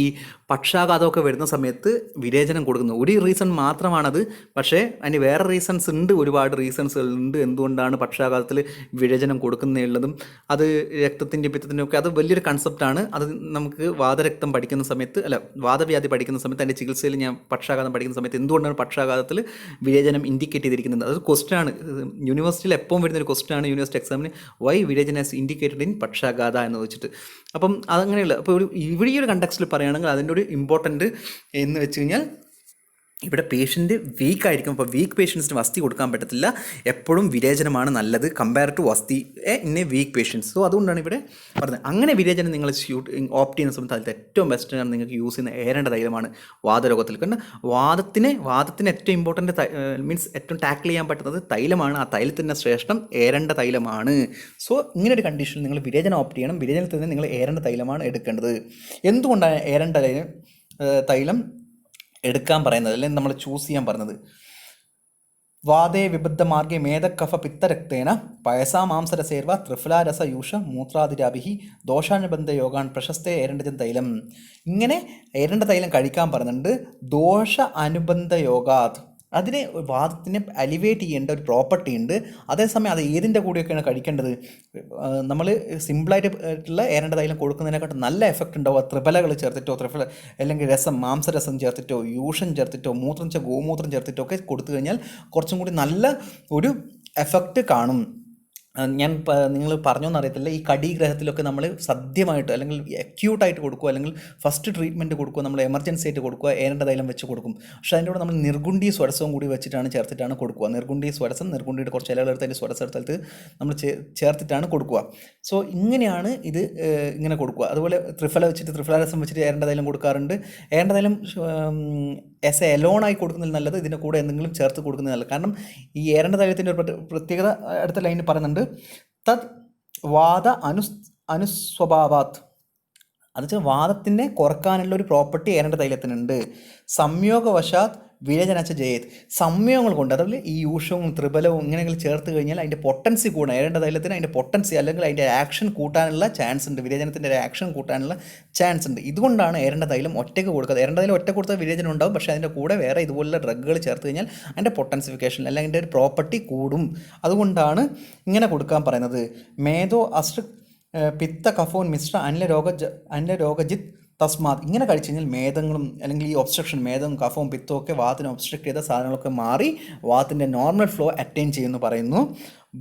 ഈ പക്ഷാഘാതമൊക്കെ വരുന്ന സമയത്ത് വിരേചനം കൊടുക്കുന്നത്. ഒരു റീസൺ മാത്രമാണത്, പക്ഷേ അതിന് വേറെ റീസൺസ് ഉണ്ട്, ഒരുപാട് റീസൺസ് ഉണ്ട് എന്തുകൊണ്ടാണ് പക്ഷാഘാതത്തിൽ വിരേചനം കൊടുക്കുന്നതുള്ളതും. അത് രക്തത്തിൻ്റെ പിത്തത്തിൻ്റെ ഒക്കെ അത് വലിയൊരു കൺസെപ്റ്റാണ്. അത് നമുക്ക് വാതരക്തം പഠിക്കുന്ന സമയത്ത്, വാദവ്യാധി പഠിക്കുന്ന സമയത്ത്, അതിൻ്റെ ചികിത്സയിൽ ഞാൻ പക്ഷാഘാതം പഠിക്കുന്ന സമയത്ത് എന്തുകൊണ്ടാണ് പക്ഷാഘാതത്തിൽ വിരേചനം ഇൻഡിക്കേറ്റ് ചെയ്തിരിക്കുന്നത്, അത് ക്വസ്റ്റ്യനാണ്. യൂണിവേഴ്സിറ്റിയിൽ എപ്പോഴും വരുന്നൊരു ക്വസ്റ്റ്യനാണ് യൂണിവേഴ്സിറ്റി എക്സാമിന്, വൈ വിരേചന ഇസ് ഇൻഡിക്കേറ്റഡ് ഇൻ പക്ഷാഘാത എന്ന് വെച്ചിട്ട്. അപ്പം അതങ്ങനെയുള്ള അപ്പോൾ ഇവിടെ ഈ ഒരു കണ്ടക്സ്റ്റിൽ പറയുകയാണെങ്കിൽ അതിൻ്റെ ഒരു ഇമ്പോർട്ടൻ്റ് എന്ന് വെച്ച് കഴിഞ്ഞാൽ ഇവിടെ പേഷ്യൻ്റ് വീക്കായിരിക്കും. അപ്പോൾ വീക്ക് പേഷ്യൻസിന് വസ്തി കൊടുക്കാൻ പറ്റത്തില്ല. എപ്പോഴും വിരേചനമാണ് നല്ലത് compare to vasti in a weak patients. So അതുകൊണ്ടാണ് ഇവിടെ പറഞ്ഞത്. അങ്ങനെ വിരേചനം നിങ്ങൾ ഓപ്റ്റ് ചെയ്യുന്ന സമയത്ത് അതിൽ ഏറ്റവും ബെസ്റ്റ് നിങ്ങൾക്ക് യൂസ് ചെയ്യുന്ന ഏരേണ്ട തൈലമാണ് വാതരോഗത്തിൽ. കാരണം വാദത്തിന് ഏറ്റവും ഇമ്പോർട്ടൻ്റ് മീൻസ് ഏറ്റവും ടാക്കിൾ ചെയ്യാൻ പറ്റുന്നത് തൈലമാണ്. ആ തൈലത്തിൻ്റെ ശ്രേഷ്ഠം ഏരേണ്ട തൈലമാണ്. സോ ഇങ്ങനൊരു കണ്ടീഷനിൽ നിങ്ങൾ വിരേചനം ഓപ്റ്റ് ചെയ്യണം. വിരേചനത്തിൽ നിന്ന് നിങ്ങൾ ഏരേണ്ട തൈലമാണ് എടുക്കേണ്ടത്. എന്തുകൊണ്ടാണ് ഏരേണ്ട തൈലം എടുക്കാൻ പറയുന്നത്, അല്ലെങ്കിൽ നമ്മൾ ചൂസ് ചെയ്യാൻ പറയുന്നത്? വാദേ വിബദ്ധ മാർഗേ മേധക്കഫ പിത്തരക്തേന പയസാ മാംസരസേർവ ത്രിഫലാരസ യൂഷ മൂത്രാതിരാഭിഹി ദോഷാനുബന്ധ യോഗാൻ പ്രശസ്തേ ഏരണ്ടജൻ തൈലം. ഇങ്ങനെ ഏരണ്ട തൈലം കഴിക്കാൻ പറയുന്നുണ്ട്. ദോഷ അനുബന്ധ യോഗാത്, അതിന് വാദത്തിനെ അലിവേറ്റ് ചെയ്യേണ്ട ഒരു പ്രോപ്പർട്ടി ഉണ്ട്. അതേസമയം അത് ഏതിൻ്റെ കൂടെയൊക്കെയാണ് കഴിക്കേണ്ടത്? നമ്മൾ സിമ്പിളായിട്ട് ആയിട്ടുള്ള ഏരണ്ട തൈലം കൊടുക്കുന്നതിനെക്കാട്ടും നല്ല എഫക്റ്റ് ഉണ്ടാവുക ത്രിഫലകൾ ചേർത്തിട്ടോ, അല്ലെങ്കിൽ രസം, മാംസരസം ചേർത്തിട്ടോ, യൂഷൻ ചേർത്തിട്ടോ, ഗോമൂത്രം ചേർത്തിട്ടോ ഒക്കെ കൊടുത്തു കഴിഞ്ഞാൽ കുറച്ചും കൂടി നല്ല ഒരു എഫക്റ്റ് കാണും. ഞാൻ നിങ്ങൾ പറഞ്ഞോന്ന് അറിയത്തില്ല, ഈ കടിഗ്രഹത്തിലൊക്കെ നമ്മൾ സദ്യമായിട്ട് അല്ലെങ്കിൽ അക്യൂട്ടായിട്ട് കൊടുക്കുക, അല്ലെങ്കിൽ ഫസ്റ്റ് ട്രീറ്റ്മെൻറ്റ് കൊടുക്കുക, നമ്മൾ എമർജൻസി ആയിട്ട് കൊടുക്കുക, ഏരണ്ട തൈലം വെച്ച് കൊടുക്കും. പക്ഷേ അതിൻ്റെ കൂടെ നമ്മൾ നിർഗുണ്ടി സ്വരസവും കൂടി ചേർത്തിട്ടാണ് കൊടുക്കുക. നിർഗുണ്ടി സ്വരസം, നിർഗുണ്ടിയുടെ കുറച്ച് ഇലകളെടുത്ത് അതിൻ്റെ സ്വരസം എടുത്ത് നമ്മൾ ചേർത്തിട്ടാണ് കൊടുക്കുക. സോ ഇങ്ങനെയാണ് ഇത് ഇങ്ങനെ കൊടുക്കുക. അതുപോലെ ത്രിഫലരസം വെച്ചിട്ട് ഏരണ്ട തൈലം കൊടുക്കാറുണ്ട്. ഏരണ്ട തൈലം എസ് എ എലോണായി കൊടുക്കുന്നതിൽ നല്ലത് ഇതിൻ്റെ കൂടെ എന്തെങ്കിലും ചേർത്ത് കൊടുക്കുന്നത് നല്ലത്. കാരണം ഈ ഏരണ്ട തൈലത്തിൻ്റെ ഒരു പ്രത്യേകത അടുത്ത ലൈനിൽ പറയുന്നുണ്ട്, തത് വാദ അനുസ്വഭാവാത്. അത് വെച്ചാൽ വാദത്തിനെ കുറക്കാനുള്ള ഒരു പ്രോപ്പർട്ടി ഏരണ്ട തൈലത്തിനുണ്ട്. സംയോഗവശാത് വിരചനച്ച ജയത്, സംയോഗങ്ങൾ കൊണ്ട്, അതുപോലെ ഈ യൂഷവും ത്രിബലവും ഇങ്ങനെയെങ്കിലും ചേർത്ത് കഴിഞ്ഞാൽ അതിൻ്റെ പൊട്ടൻസി കൂടാൻ, ഏരണ്ട തൈലത്തിന് അതിൻ്റെ പൊട്ടൻസി അല്ലെങ്കിൽ അതിൻ്റെ ആക്ഷൻ കൂട്ടാനുള്ള ചാൻസ് ഉണ്ട്, വിരചനത്തിൻ്റെ ആക്ഷൻ കൂട്ടാനുള്ള ചാൻസ് ഉണ്ട്. ഇതുകൊണ്ടാണ് ഏരണ്ട തൈലം ഒറ്റയ്ക്ക് കൊടുക്കുന്നത്. ഏരണ്ട തൈലം ഒറ്റ കൊടുത്താൽ വിരചനം ഉണ്ടാവും, പക്ഷേ അതിൻ്റെ കൂടെ വേറെ ഇതുപോലുള്ള ഡ്രഗുകൾ ചേർത്ത് കഴിഞ്ഞാൽ അതിൻ്റെ പൊട്ടൻസിഫിക്കേഷൻ അല്ലെങ്കിൽ അതിൻ്റെ ഒരു പ്രോപ്പർട്ടി കൂടും. അതുകൊണ്ടാണ് ഇങ്ങനെ കൊടുക്കാൻ പറയുന്നത്. മേധോ അസ്റ്റ പിത്ത കഫോൻ മിശ്ര അനില രോഗജിത് തസ്മാത്. ഇങ്ങനെ കഴിച്ചു കഴിഞ്ഞാൽ മേധങ്ങളും അല്ലെങ്കിൽ ഈ ഒബ്സ്ട്രക്ഷൻ, മേധവും കഫവും പിത്തവും ഒക്കെ വാദത്തിന് ഒബ്സ്ട്രക്ട് ചെയ്ത സാധനങ്ങളൊക്കെ മാറി വാദത്തിൻ്റെ നോർമൽ ഫ്ലോ അറ്റൈൻ ചെയ്യുമെന്ന് പറയുന്നു.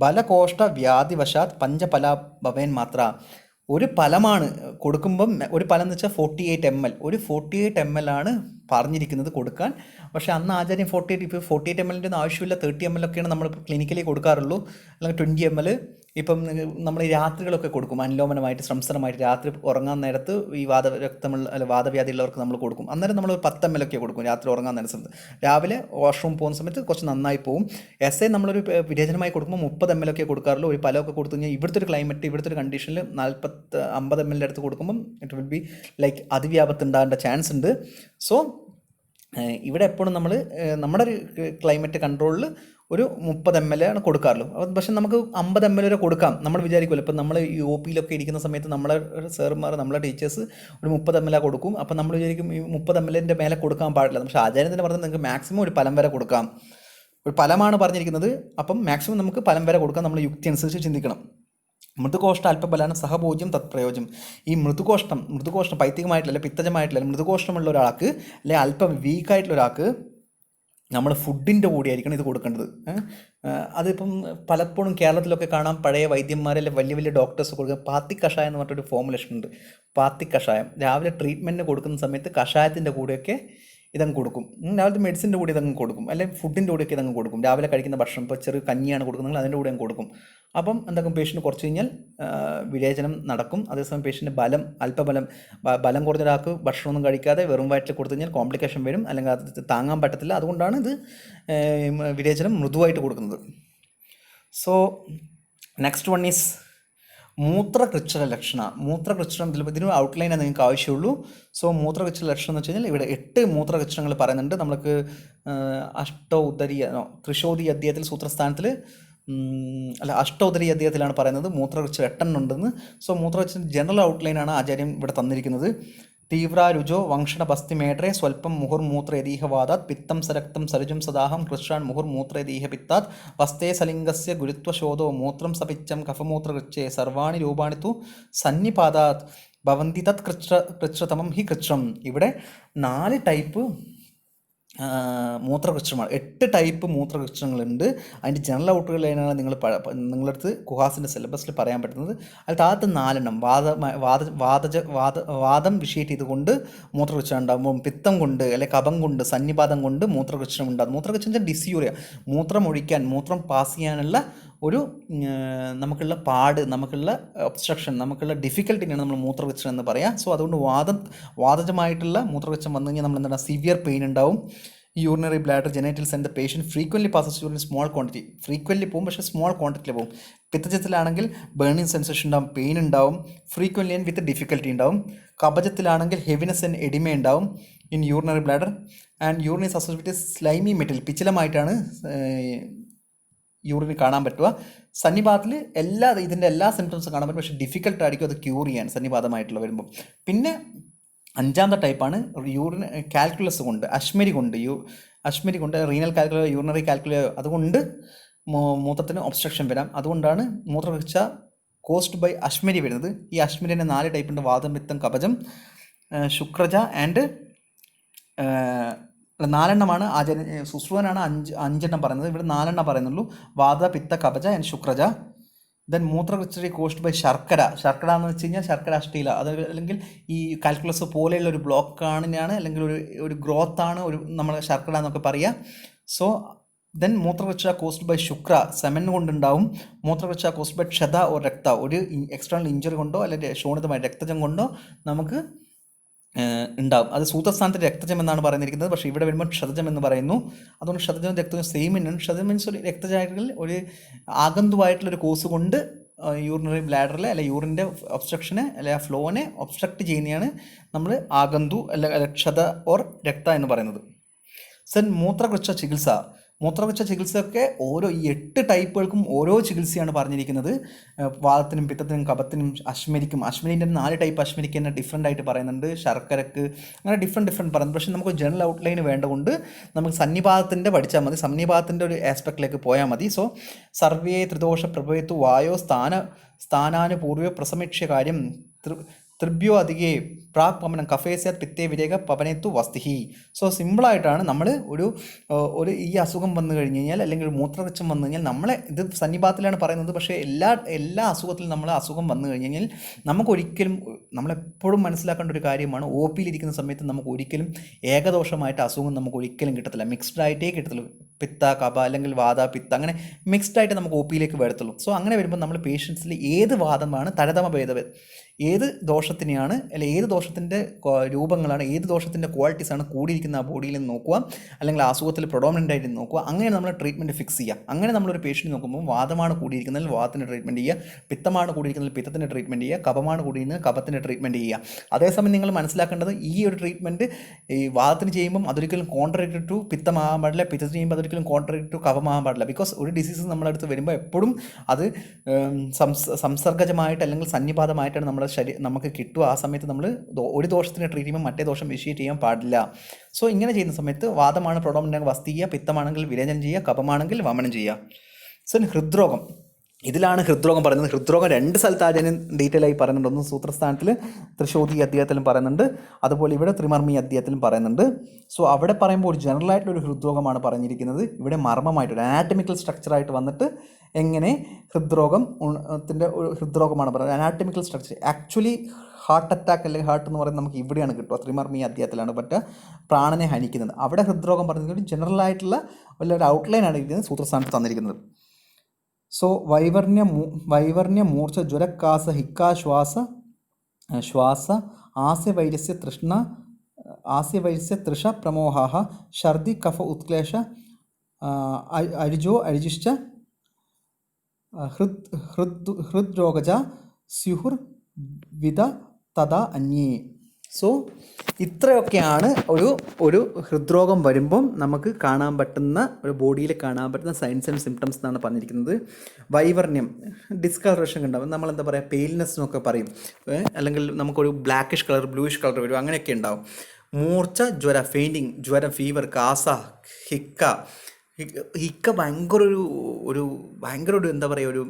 ബലകോഷ്ട വ്യാധിവശാത് പഞ്ചഫലാഭവേൻ മാത്ര. ഒരു ഫലമാണ് കൊടുക്കുമ്പം, ഒരു ഫലം എന്ന് വെച്ചാൽ 48 ml, ഒരു 48 ml ആണ് പറഞ്ഞിരിക്കുന്നത് കൊടുക്കാൻ. പക്ഷേ അന്ന് ആചാര്യം 48 ml ഒന്നും ആവശ്യമില്ല, 30 ml ഒക്കെയാണ് നമ്മൾ ക്ലിനിക്കലി കൊടുക്കാറുള്ളൂ, അല്ലെങ്കിൽ 20 ml. ഇപ്പം നമ്മൾ രാത്രികളൊക്കെ കൊടുക്കും, അനുലോമനമായിട്ട് ശ്രംസനമായിട്ട് രാത്രി ഉറങ്ങാൻ നേരത്ത് ഈ വാദവ്യാധിയുള്ളവർക്ക് നമ്മൾ കൊടുക്കും. അന്നേരം നമ്മൾ 10 ml ഒക്കെ കൊടുക്കും രാത്രി ഉറങ്ങാൻ നേരത്ത്. രാവിലെ വാഷ്റൂം പോകുന്ന സമയത്ത് കുറച്ച് നന്നായി പോകും. എസ് എ നമ്മളൊരു വിരേചനമായി കൊടുക്കുമ്പോൾ 30 ml ഒക്കെ കൊടുക്കാറുള്ളൂ. ഒരു ഫലമൊക്കെ കൊടുത്തു കഴിഞ്ഞാൽ ഇവിടുത്തെ ഒരു ക്ലൈമറ്റ്, ഇവിടുത്തെ ഒരു കണ്ടീഷനിൽ 50 ml അടുത്ത് കൊടുക്കുമ്പം ഇറ്റ് വിൽ ബി ലൈക്ക് അതിവ്യാപത്തുണ്ടാകേണ്ട ചാൻസ് ഉണ്ട്. സോ ഇവിടെ എപ്പോഴും നമ്മൾ നമ്മുടെ ഒരു ക്ലൈമറ്റ് കൺട്രോളിൽ ഒരു 30 ml ആണ് കൊടുക്കാറുള്ളൂ. പക്ഷെ നമുക്ക് 50 ml വരെ കൊടുക്കാം. നമ്മൾ വിചാരിക്കുമല്ലോ, ഇപ്പം നമ്മൾ ഈ ഒ പിയിലൊക്കെ ഇരിക്കുന്ന സമയത്ത് നമ്മളെ സാറുമാർ, നമ്മളെ ടീച്ചേഴ്സ് ഒരു 30 ml കൊടുക്കും. അപ്പം നമ്മൾ വിചാരിക്കും ഈ 30 ml മേലെ കൊടുക്കാൻ പാടില്ല. പക്ഷേ ആചാര്യത്തിന് പറഞ്ഞാൽ നിങ്ങൾക്ക് മാക്സിമം ഒരു ഫലം വരെ കൊടുക്കാം. ഒരു ഫലമാണ് പറഞ്ഞിരിക്കുന്നത്, അപ്പം മാക്സിമം നമുക്ക് ഫലം വരെ കൊടുക്കാം. നമ്മൾ യുക്തി അനുസരിച്ച് ചിന്തിക്കണം. മൃദുകോഷ്ട അല്പബലാണ് സഹഭോജ്യം തത്പ്രയോജ്യം. ഈ മൃദുകോഷ്ടം പൈത്തികമായിട്ടില്ല, പിത്തജമായിട്ടില്ല, മൃദുകോഷ്ടമുള്ള ഒരാൾക്ക് അല്ലെങ്കിൽ അല്പം വീക്കായിട്ടുള്ള ഒരാൾക്ക് നമ്മൾ ഫുഡിൻ്റെ കൂടിയായിരിക്കണം ഇത് കൊടുക്കേണ്ടത്. അതിപ്പം പലപ്പോഴും കേരളത്തിലൊക്കെ കാണാം, പഴയ വൈദ്യന്മാരല്ലേ വലിയ വലിയ ഡോക്ടേഴ്സ് കൊടുക്കുക പാത്തി കഷായം എന്ന് പറഞ്ഞൊരു ഫോമുലേഷൻ ഉണ്ട്. പാത്തി കഷായം രാവിലെ ട്രീറ്റ്മെൻറ്റിന് കൊടുക്കുന്ന സമയത്ത് കഷായത്തിൻ്റെ കൂടെയൊക്കെ ഇതങ്ങ് കൊടുക്കും. രാവിലത്തെ മെഡിസിൻ്റെ കൂടെ ഇതങ്ങ് കൊടുക്കും, അല്ലെങ്കിൽ ഫുഡിൻ്റെ കൂടെയൊക്കെ ഇതങ്ങ് കൊടുക്കും. രാവിലെ കഴിക്കുന്ന ഭക്ഷണം, ഇപ്പോൾ ചെറിയ കഞ്ഞിയാണ് കൊടുക്കുന്നത്, അതിൻ്റെ കൂടെ അങ്ങ് കൊടുക്കും. അപ്പം എന്താക്കും, പേഷ്യൻ്റ് കുറച്ച് കഴിഞ്ഞാൽ വിരേചനം നടക്കും. അതേസമയം പേഷ്യൻ്റ് ബലം കുറഞ്ഞ ഒരാൾക്ക് ഭക്ഷണമൊന്നും കഴിക്കാതെ വെറും വയറ്റിൽ കൊടുത്തു കഴിഞ്ഞാൽ കോംപ്ലിക്കേഷൻ വരും, അല്ലെങ്കിൽ അത് താങ്ങാൻ പറ്റത്തില്ല. അതുകൊണ്ടാണ് ഇത് വിരേചനം മൃദുവായിട്ട് കൊടുക്കുന്നത്. സോ നെക്സ്റ്റ് വൺ ഈസ് മൂത്രകൃച്ഛ്ര ലക്ഷണം. ഇതിന് ഔട്ട്ലൈനാണ് നിങ്ങൾക്ക് ആവശ്യമുള്ളൂ. സോ മൂത്രകൃച്ഛ്ര ലക്ഷണം എന്ന് വെച്ച് കഴിഞ്ഞാൽ ഇവിടെ 8 മൂത്രകൃച്ഛ്രങ്ങൾ പറയുന്നുണ്ട്. നമുക്ക് ത്രിശോധി അധ്യായത്തിൽ സൂത്രസ്ഥാനത്തിൽ അഷ്ടോദരി അധ്യായത്തിലാണ് പറയുന്നത് മൂത്രകൃച്ഛ്ര 8 ഉണ്ടെന്ന്. സോ മൂത്രകൃച്ഛ്ര ജനറൽ ഔട്ട്ലൈനാണ് ആചാര്യം ഇവിടെ തന്നിരിക്കുന്നത്. തീവ്രാരുജോ വംഷണപസ്തിമേട്രെ സ്വൽപ്പം മുഹുർമൂത്രയതീഹവാദാത് പിത്തം സരക്തം സരജും സദാഹം കൃഷ്ണാൻ മുഹുർമൂത്രയതീഹ പിത്താത് വസ്തേ സലിംഗസ്യ ഗുരുത്വശോധോ മൂത്രം സപിച്ചം കഫമൂത്രകൃച്ഛേ സർവാണി രൂപാണി തു സന്നിപാതാത് ഭവന്തി തത് കൃച്ഛതമം ഹി കൃച്ഛം. ഇവിടെ 4 ടൈപ്പ് മൂത്രകൃച്ഛ്രമാണ്. 8 ടൈപ്പ് മൂത്രകൃച്ഛ്രങ്ങളുണ്ട്. അതിൻ്റെ ജനറൽ ഔട്ട്ലൈനാണ് നിങ്ങളടുത്ത് കുഹാസിൻ്റെ സിലബസിൽ പറയാൻ പറ്റുന്നത്. അതിൽ താഴത്ത് 4 വാദം വിഷയം ഇതുകൊണ്ട് മൂത്രകൃച്ഛ്രം ഉണ്ടാകുമ്പോൾ, പിത്തം കൊണ്ട് അല്ലെങ്കിൽ കഫം കൊണ്ട്, സന്നിപാതം കൊണ്ട് മൂത്രകൃച്ഛ്രം ഉണ്ടാകും. മൂത്രകൃച്ഛ്രം ഡിസ്യൂറിയ, മൂത്രം പാസ് ചെയ്യാനുള്ള ഒരു നമുക്കുള്ള നമുക്കുള്ള ഒബ്സ്ട്രക്ഷൻ, നമുക്കുള്ള ഡിഫിക്കൽട്ടിനെയാണ് നമ്മൾ മൂത്രകൃച്ഛ്രം എന്ന് പറയാം. സോ അതുകൊണ്ട് വാതജമായിട്ടുള്ള മൂത്രകൃച്ഛ്രം വന്നു കഴിഞ്ഞാൽ നമ്മൾ എന്താണ്, സിവിയർ പെയിൻ ഉണ്ടാവും. Urinary bladder genitals and the patient frequently passes urine small quantity. Frequently പോകും, പക്ഷേ സ്മോൾ ക്വാണ്ടിറ്റിയിൽ പോകും. പിത്തജത്തിലാണെങ്കിൽ ബേണിംഗ് സെൻസേഷൻ ഉണ്ടാവും, പെയിൻ ഉണ്ടാവും, ഫ്രീക്വൻലി ആൻഡ് വിത്ത് ഡിഫിക്കൽറ്റി ഉണ്ടാവും. കഫജത്തിലാണെങ്കിൽ ഹെവിനെസ് ആൻഡ് എഡിമ ഉണ്ടാവും in urinary bladder. And urine is associated slimy metal, പിച്ചലമായിട്ടാണ് യൂറിന് കാണാൻ പറ്റുക. സന്നിപാതത്തിൽ ഇതിൻ്റെ എല്ലാ സിംറ്റംസും കാണാൻ പറ്റും, പക്ഷേ ഡിഫിക്കൽട്ടായിരിക്കും അത് ക്യൂർ ചെയ്യാൻ സന്നിപാതമായിട്ടുള്ള വരുമ്പോൾ. പിന്നെ 5ാമത്തെ ടൈപ്പാണ് യൂറിൻ കാൽക്കുലസ് കൊണ്ട്, അശ്മരി കൊണ്ട് അശ്മിരി കൊണ്ട് റീനൽ കാൽക്കുലയോ യൂറിനറി കാൽക്കുലയോ അതുകൊണ്ട് മൂത്രത്തിന് ഒബ്സ്ട്രക്ഷൻ വരാം. അതുകൊണ്ടാണ് മൂത്രവീഴ്ച കോസ്ഡ് ബൈ അശ്മിരി വരുന്നത്. ഈ അശ്മിരിൻ്റെ 4 ടൈപ്പ് ഉണ്ട്: വാതം, പിത്തം, കഫജം, ശുക്രജ ആൻഡ് 4 സുശ്രുതനാണ് 5 പറയുന്നത്. ഇവിടെ 4 പറയുന്നുള്ളൂ: വാത, പിത്ത, കഫജ ആൻഡ് ശുക്രജ. ദെൻ മൂത്രവൃഷ്ടി കോസ്ഡ് ബൈ ശർക്കര. ശർക്കര എന്ന് വെച്ച് കഴിഞ്ഞാൽ ശർക്കര അഷ്ടീല, അത് അല്ലെങ്കിൽ ഈ കാൽക്കുലസ് പോലെയുള്ള ഒരു ബ്ലോക്കാണ്, അല്ലെങ്കിൽ ഒരു ഗ്രോത്താണ് നമ്മൾ ശർക്കര എന്നൊക്കെ പറയുക. സോ ദെൻ മൂത്രവൃക്ഷ കോസ്ഡ് ബൈ ശുക്ര, സെമൻ കൊണ്ടുണ്ടാവും. മൂത്രവൃക്ഷ കോസ്ഡ് ബൈ ക്ഷത ഓർ രക്ത, ഒരു എക്സ്റ്റേണൽ ഇഞ്ചറി കൊണ്ടോ അല്ലെങ്കിൽ ശോണിതമായ രക്തജം കൊണ്ടോ നമുക്ക് ഉണ്ടാവും. അത് സൂത്രസ്ഥാനത്ത് രക്തജം എന്നാണ് പറഞ്ഞിരിക്കുന്നത്, പക്ഷേ ഇവിടെ വരുമ്പോൾ ക്ഷതജം എന്ന് പറയുന്നു. അതുകൊണ്ട് ക്ഷതജം രക്തജം സെയിം തന്നെയാണ്. ക്ഷതജം മീൻസ് ഒരു രക്തചാരികളിൽ ഒരു ആഗന്തുവായിട്ടുള്ളൊരു കോഴ്സ് കൊണ്ട് യൂറിനറി ബ്ലാഡറിലെ അല്ലെങ്കിൽ യൂറിൻ്റെ ഒബ്സ്ട്രക്ഷനെ അല്ലെങ്കിൽ ഫ്ലോനെ ഒബ്സ്ട്രക്റ്റ് ചെയ്യുന്നതാണ് നമ്മൾ ആഗന്തു അല്ലെങ്കിൽ ക്ഷത ഓർ രക്ത എന്ന് പറയുന്നത്. മൂത്രവൃക്ഷ ചികിത്സ. മൂത്രവൃക്ഷ ചികിത്സയൊക്കെ ഈ 8 ടൈപ്പുകൾക്കും ഓരോ ചികിത്സയാണ് പറഞ്ഞിരിക്കുന്നത്. വാതത്തിനും പിത്തത്തിനും കഫത്തിനും അശ്മരിക്കും. അശ്മരീൻ്റെ 4 ടൈപ്പ് അശ്മരിക്ക് തന്നെ ഡിഫറെൻ്റ് ആയിട്ട് പറയുന്നുണ്ട്. ശർക്കരക്ക് അങ്ങനെ ഡിഫറെൻറ്റ് പറയുന്നത്. പക്ഷേ നമുക്ക് ജനറൽ ഔട്ട്ലൈൻ വേണ്ടതുകൊണ്ട് നമുക്ക് സന്നിപാതത്തിൻ്റെ പഠിച്ചാൽ മതി. സന്നിപാതത്തിൻ്റെ ഒരു ആസ്പെക്റ്റിലേക്ക് പോയാൽ മതി. സോ സർവേ ത്രിദോഷ പ്രഭവേത്തു വായോ സ്ഥാനാനുപൂർവ്വ പ്രസമീക്ഷ്യ കാര്യം ത്രിഭ്യോ അധികേ പ്രാക് പവനം കഫേസ്യാത് പിത്തേ വിരേക പവനേത്തു വസ്തിഹി. സോ സിമ്പിളായിട്ടാണ് നമ്മൾ ഒരു ഈ അസുഖം വന്നു കഴിഞ്ഞ് കഴിഞ്ഞാൽ അല്ലെങ്കിൽ ഒരു മൂത്രവൃക്ഷം വന്നു കഴിഞ്ഞാൽ നമ്മളെ ഇത് സന്നിപാതത്തിലാണ് പറയുന്നത്. പക്ഷേ എല്ലാ അസുഖത്തിലും നമ്മൾ അസുഖം വന്നു കഴിഞ്ഞ് കഴിഞ്ഞാൽ നമുക്കൊരിക്കലും നമ്മളെപ്പോഴും മനസ്സിലാക്കേണ്ട ഒരു കാര്യമാണ്, ഒ പിയിലിരിക്കുന്ന സമയത്ത് നമുക്ക് ഒരിക്കലും ഏകദോഷമായിട്ട് അസുഖം നമുക്ക് ഒരിക്കലും കിട്ടത്തില്ല. മിക്സ്ഡ് ആയിട്ടേ കിട്ടത്തുള്ളൂ. പിത്ത, കഫ അല്ലെങ്കിൽ വാത, പിത്ത അങ്ങനെ മിക്സ്ഡ് ആയിട്ട് നമുക്ക് ഒ പിയിലേക്ക് വരത്തുള്ളൂ. സോ അങ്ങനെ വരുമ്പോൾ നമ്മൾ പേഷ്യൻസിൽ ഏത് വാദമാണ് തരതമ ഭേദം, ഏത് ദോഷത്തിനെയാണ് അല്ലെങ്കിൽ ഏത് ദോഷത്തിൻ്റെ രൂപങ്ങളാണ്, ഏത് ദോഷത്തിൻ്റെ ക്വാളിറ്റീസാണ് കൂടിയിരിക്കുന്ന ആ ബോഡിയിൽ നിന്ന് നോക്കുക, അല്ലെങ്കിൽ അസുഖത്തിൽ പ്രൊഡോമിനൻ്റ് ആയിട്ട് നോക്കുക. അങ്ങനെ നമ്മൾ ട്രീറ്റ്മെൻറ്റ് ഫിക്സ് ചെയ്യുക. അങ്ങനെ നമ്മളൊരു പേഷ്യൻ്റ് നോക്കുമ്പോൾ വാദമാണ് കൂടിയിരിക്കുന്നതിൽ വാദത്തിന് ട്രീറ്റ്മെൻറ്റ് ചെയ്യുക, പിത്തമാണ് കൂടിയിരിക്കുന്നതിൽ പിത്തത്തിൻ്റെ ട്രീറ്റ്മെൻറ്റ് ചെയ്യുക, കഫമാണ് കൂടിയിരിക്കുന്നത് കഫത്തിൻ്റെ ട്രീറ്റ്മെൻറ്റ് ചെയ്യുക. അതേസമയം നിങ്ങൾ മനസ്സിലാക്കേണ്ടത് ഈ ഒരു ട്രീറ്റ്മെൻറ്റ് ഈ വാദത്തിന് ചെയ്യുമ്പം അതൊരിക്കലും കോൺട്രാക്റ്റഡ് ടു പിത്തമാകാൻ പാടില്ല, പിത്തത്തിന് ചെയ്യുമ്പോൾ അതൊരിക്കലും കോൺട്രാക്റ്റഡ് ടു കഫമാകാൻ പാടില്ല. ബിക്കോസ് ഒരു ഡിസീസ് നമ്മുടെ അടുത്ത് വരുമ്പോൾ എപ്പോഴും അത് സംസർഗജമായിട്ട് അല്ലെങ്കിൽ സന്നിപാതമായിട്ടാണ് നമ്മുടെ നമുക്ക് കിട്ടുക. ആ സമയത്ത് നമ്മൾ ഒരു ദോഷത്തിനെ ട്രീറ്റ് ചെയ്യുമ്പോൾ മറ്റേ ദോഷം വിഷയിറ്റ് ചെയ്യാൻ പാടില്ല. സോ ഇങ്ങനെ ചെയ്യുന്ന സമയത്ത് വാദമാണ് പ്രൊഡോമിനൻ്റ് വസ്തി ചെയ്യുക, പിത്തമാണെങ്കിൽ വിരേചനം ചെയ്യുക, കഫമാണെങ്കിൽ വമനം ചെയ്യുക. സോ ഹൃദ്രോഗം, ഇതിലാണ് ഹൃദ്രോഗം പറയുന്നത്. ഹൃദ്രോഗം 2 സ്ഥലത്ത് ആദ്യം ഡീറ്റെയിൽ ആയി പറയുന്നുണ്ട്. ഒന്ന് സൂത്രസ്ഥാനത്തിൽ തൃശോധി അധ്യായത്തിലും പറയുന്നുണ്ട്, അതുപോലെ ഇവിടെ ത്രിമർമ്മി അധ്യായത്തിലും പറയുന്നുണ്ട്. സോ അവിടെ പറയുമ്പോൾ ഒരു ജനറലായിട്ടൊരു ഹൃദ്രോഗമാണ് പറഞ്ഞിരിക്കുന്നത്. ഇവിടെ മർമ്മമായിട്ടൊരു അനാറ്റമിക്കൽ സ്ട്രക്ചറായിട്ട് വന്നിട്ട് എങ്ങനെ ഹൃദ്രോഗത്തിൻ്റെ ഒരു ഹൃദ്രോഗമാണ് പറയുന്നത്. Anatomical structure actually heart attack അല്ലെങ്കിൽ ഹാർട്ട് എന്ന് പറയുന്നത് നമുക്ക് ഇവിടെയാണ് കിട്ടുക. ത്രിമർമ്മി അധ്യായത്തിലാണ് പ്രാണനെ ഹനിക്കുന്നത്. അവിടെ ഹൃദ്രോഗം പറയുന്നത് ജനറലായിട്ടുള്ള വലിയൊരു ഔട്ട്ലൈനാണ് ഇരിക്കുന്നത് സൂത്രസ്ഥാനത്ത് തന്നിരിക്കുന്നത്. സോ വൈവർണ്യ മൂർച്ച ജ്വരക്കാസ ഹിക്കാശ്വാസ ശ്വാസ ആസ്യവൈരസ്യ തൃഷ പ്രമോഹ ഛർദി കഫ ഉത്ക്ലേശ അരിജിശ്ച ഹൃദ്രോഗജ സ്യുഹുർ വിധ തഥാ അന്യേ. സോ ഇത്രയൊക്കെയാണ് ഒരു ഹൃദ്രോഗം വരുമ്പം നമുക്ക് കാണാൻ പറ്റുന്ന ഒരു ബോഡിയിൽ കാണാൻ പറ്റുന്ന സൈൻസ് ആൻഡ് സിംറ്റംസ് എന്നാണ് പറഞ്ഞിരിക്കുന്നത്. വൈവർണ്യം ഡിസ്കളറേഷൻ ഉണ്ടാവും, നമ്മളെന്താ പറയുക പെയിൽനെസ് എന്നൊക്കെ പറയും, അല്ലെങ്കിൽ നമുക്കൊരു ബ്ലാക്കിഷ് കളർ ബ്ലൂയിഷ് കളർ വരും, അങ്ങനെയൊക്കെ ഉണ്ടാവും. മൂർച്ച, ജ്വര ഫെയിൻറ്റിങ്, ജ്വരം, ഫീവർ, കാസ, ഹിക്ക ഭയങ്കര ഒരു എന്താ പറയുക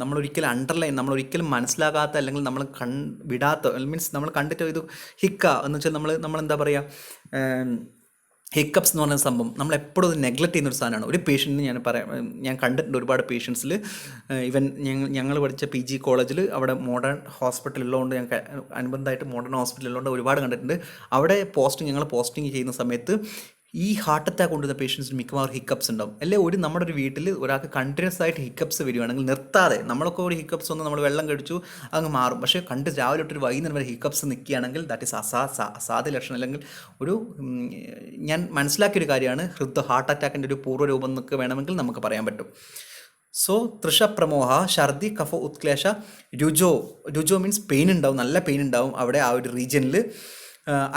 നമ്മളൊരിക്കലും മനസ്സിലാകാത്ത അല്ലെങ്കിൽ നമ്മൾ വിടാത്ത മീൻസ് നമ്മൾ കണ്ടിട്ട് ഇത് ഹിക്ക എന്ന് വെച്ചാൽ നമ്മളെന്താ പറയുക ഹിക്കപ്സ് എന്ന് പറയുന്ന സംഭവം നമ്മളെപ്പോഴും അത് നെഗ്ലക്റ്റ് ചെയ്യുന്നൊരു സാധനമാണ്. ഒരു പേഷ്യൻറ്റിന് ഞാൻ കണ്ടിട്ടുണ്ട് ഒരുപാട് പേഷ്യൻസിൽ. ഈവൻ ഞങ്ങൾ പഠിച്ച PG കോളേജിൽ അവിടെ മോഡേൺ ഹോസ്പിറ്റൽ ഉള്ളതുകൊണ്ട് ഞങ്ങൾക്ക് അനുബന്ധമായിട്ട് മോഡേൺ ഹോസ്പിറ്റൽ ഉള്ളതുകൊണ്ട് ഒരുപാട് കണ്ടിട്ടുണ്ട്. അവിടെ ഞങ്ങൾ പോസ്റ്റിംഗ് ചെയ്യുന്ന സമയത്ത് ഈ ഹാർട്ട് അറ്റാക്ക് കൊണ്ടുവന്ന പേഷ്യൻസിന് മിക്കവാറും ഹിക്കപ്സ് ഉണ്ടാവും. അല്ലെങ്കിൽ നമ്മുടെ ഒരു വീട്ടിൽ ഒരാൾക്ക് കണ്ടിന്യൂസ് ആയിട്ട് ഹിക്കപ്സ് വരികയാണെങ്കിൽ നിർത്താതെ, നമ്മളൊക്കെ ഒരു ഹിക്കപ്സ് വന്ന് നമ്മൾ വെള്ളം കഴിച്ചു അങ്ങ് മാറും, പക്ഷേ രാവിലെ തൊട്ടൊരു വൈകുന്നേരം വരെ ഹിക്കപ്സ് നിൽക്കുകയാണെങ്കിൽ ദാറ്റ് ഈസ് അസാധ്യ ലക്ഷണം. അല്ലെങ്കിൽ ഞാൻ മനസ്സിലാക്കിയൊരു കാര്യമാണ് ഹാർട്ട് അറ്റാക്കിൻ്റെ ഒരു പൂർവ്വരൂപം എന്നൊക്കെ വേണമെങ്കിൽ നമുക്ക് പറയാൻ പറ്റും. സോ തൃഷപ്രമോഹ, ഛർദി, കഫ ഉത്ക്ലേശ, രുജോ മീൻസ് പെയിൻ ഉണ്ടാവും, നല്ല പെയിൻ ഉണ്ടാവും അവിടെ ആ ഒരു റീജിയനിൽ.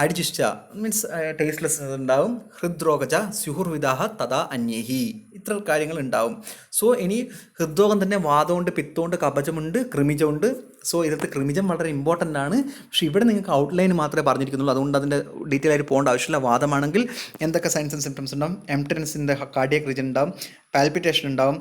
അരിജിഷ്ട മീൻസ് ടേസ്റ്റ്ലെസ് ഉണ്ടാവും. ഹൃദ്രോഗജ സ്യുഹുർവിദാഹ തഥാ അന്യേഹി, ഇത്ര കാര്യങ്ങൾ ഉണ്ടാവും. സോ ഇനി ഹൃദ്രോഗം തന്നെ വാദമുണ്ട്, പിത്തമുണ്ട്, കഫജമുണ്ട്, കൃമിജമുണ്ട്. സോ ഇതിലത്തെ കൃമിജം വളരെ ഇമ്പോർട്ടൻ്റ് ആണ്. പക്ഷേ ഇവിടെ നിങ്ങൾക്ക് ഔട്ട്ലൈൻ മാത്രമേ പറഞ്ഞിരിക്കുന്നുള്ളൂ, അതുകൊണ്ട് അതിൻ്റെ ഡീറ്റെയിൽ ആയിട്ട് പോകേണ്ട ആവശ്യമില്ല. വാദമാണെങ്കിൽ എന്തൊക്കെ സൈൻസ് ആൻഡ് സിംറ്റംസ് ഉണ്ടാവും? എംപ്റ്റൻസിൻ്റെ കാർഡിയക് റീജൻ ഉണ്ടാവും, പാൽപിറ്റേഷൻ ഉണ്ടാവും,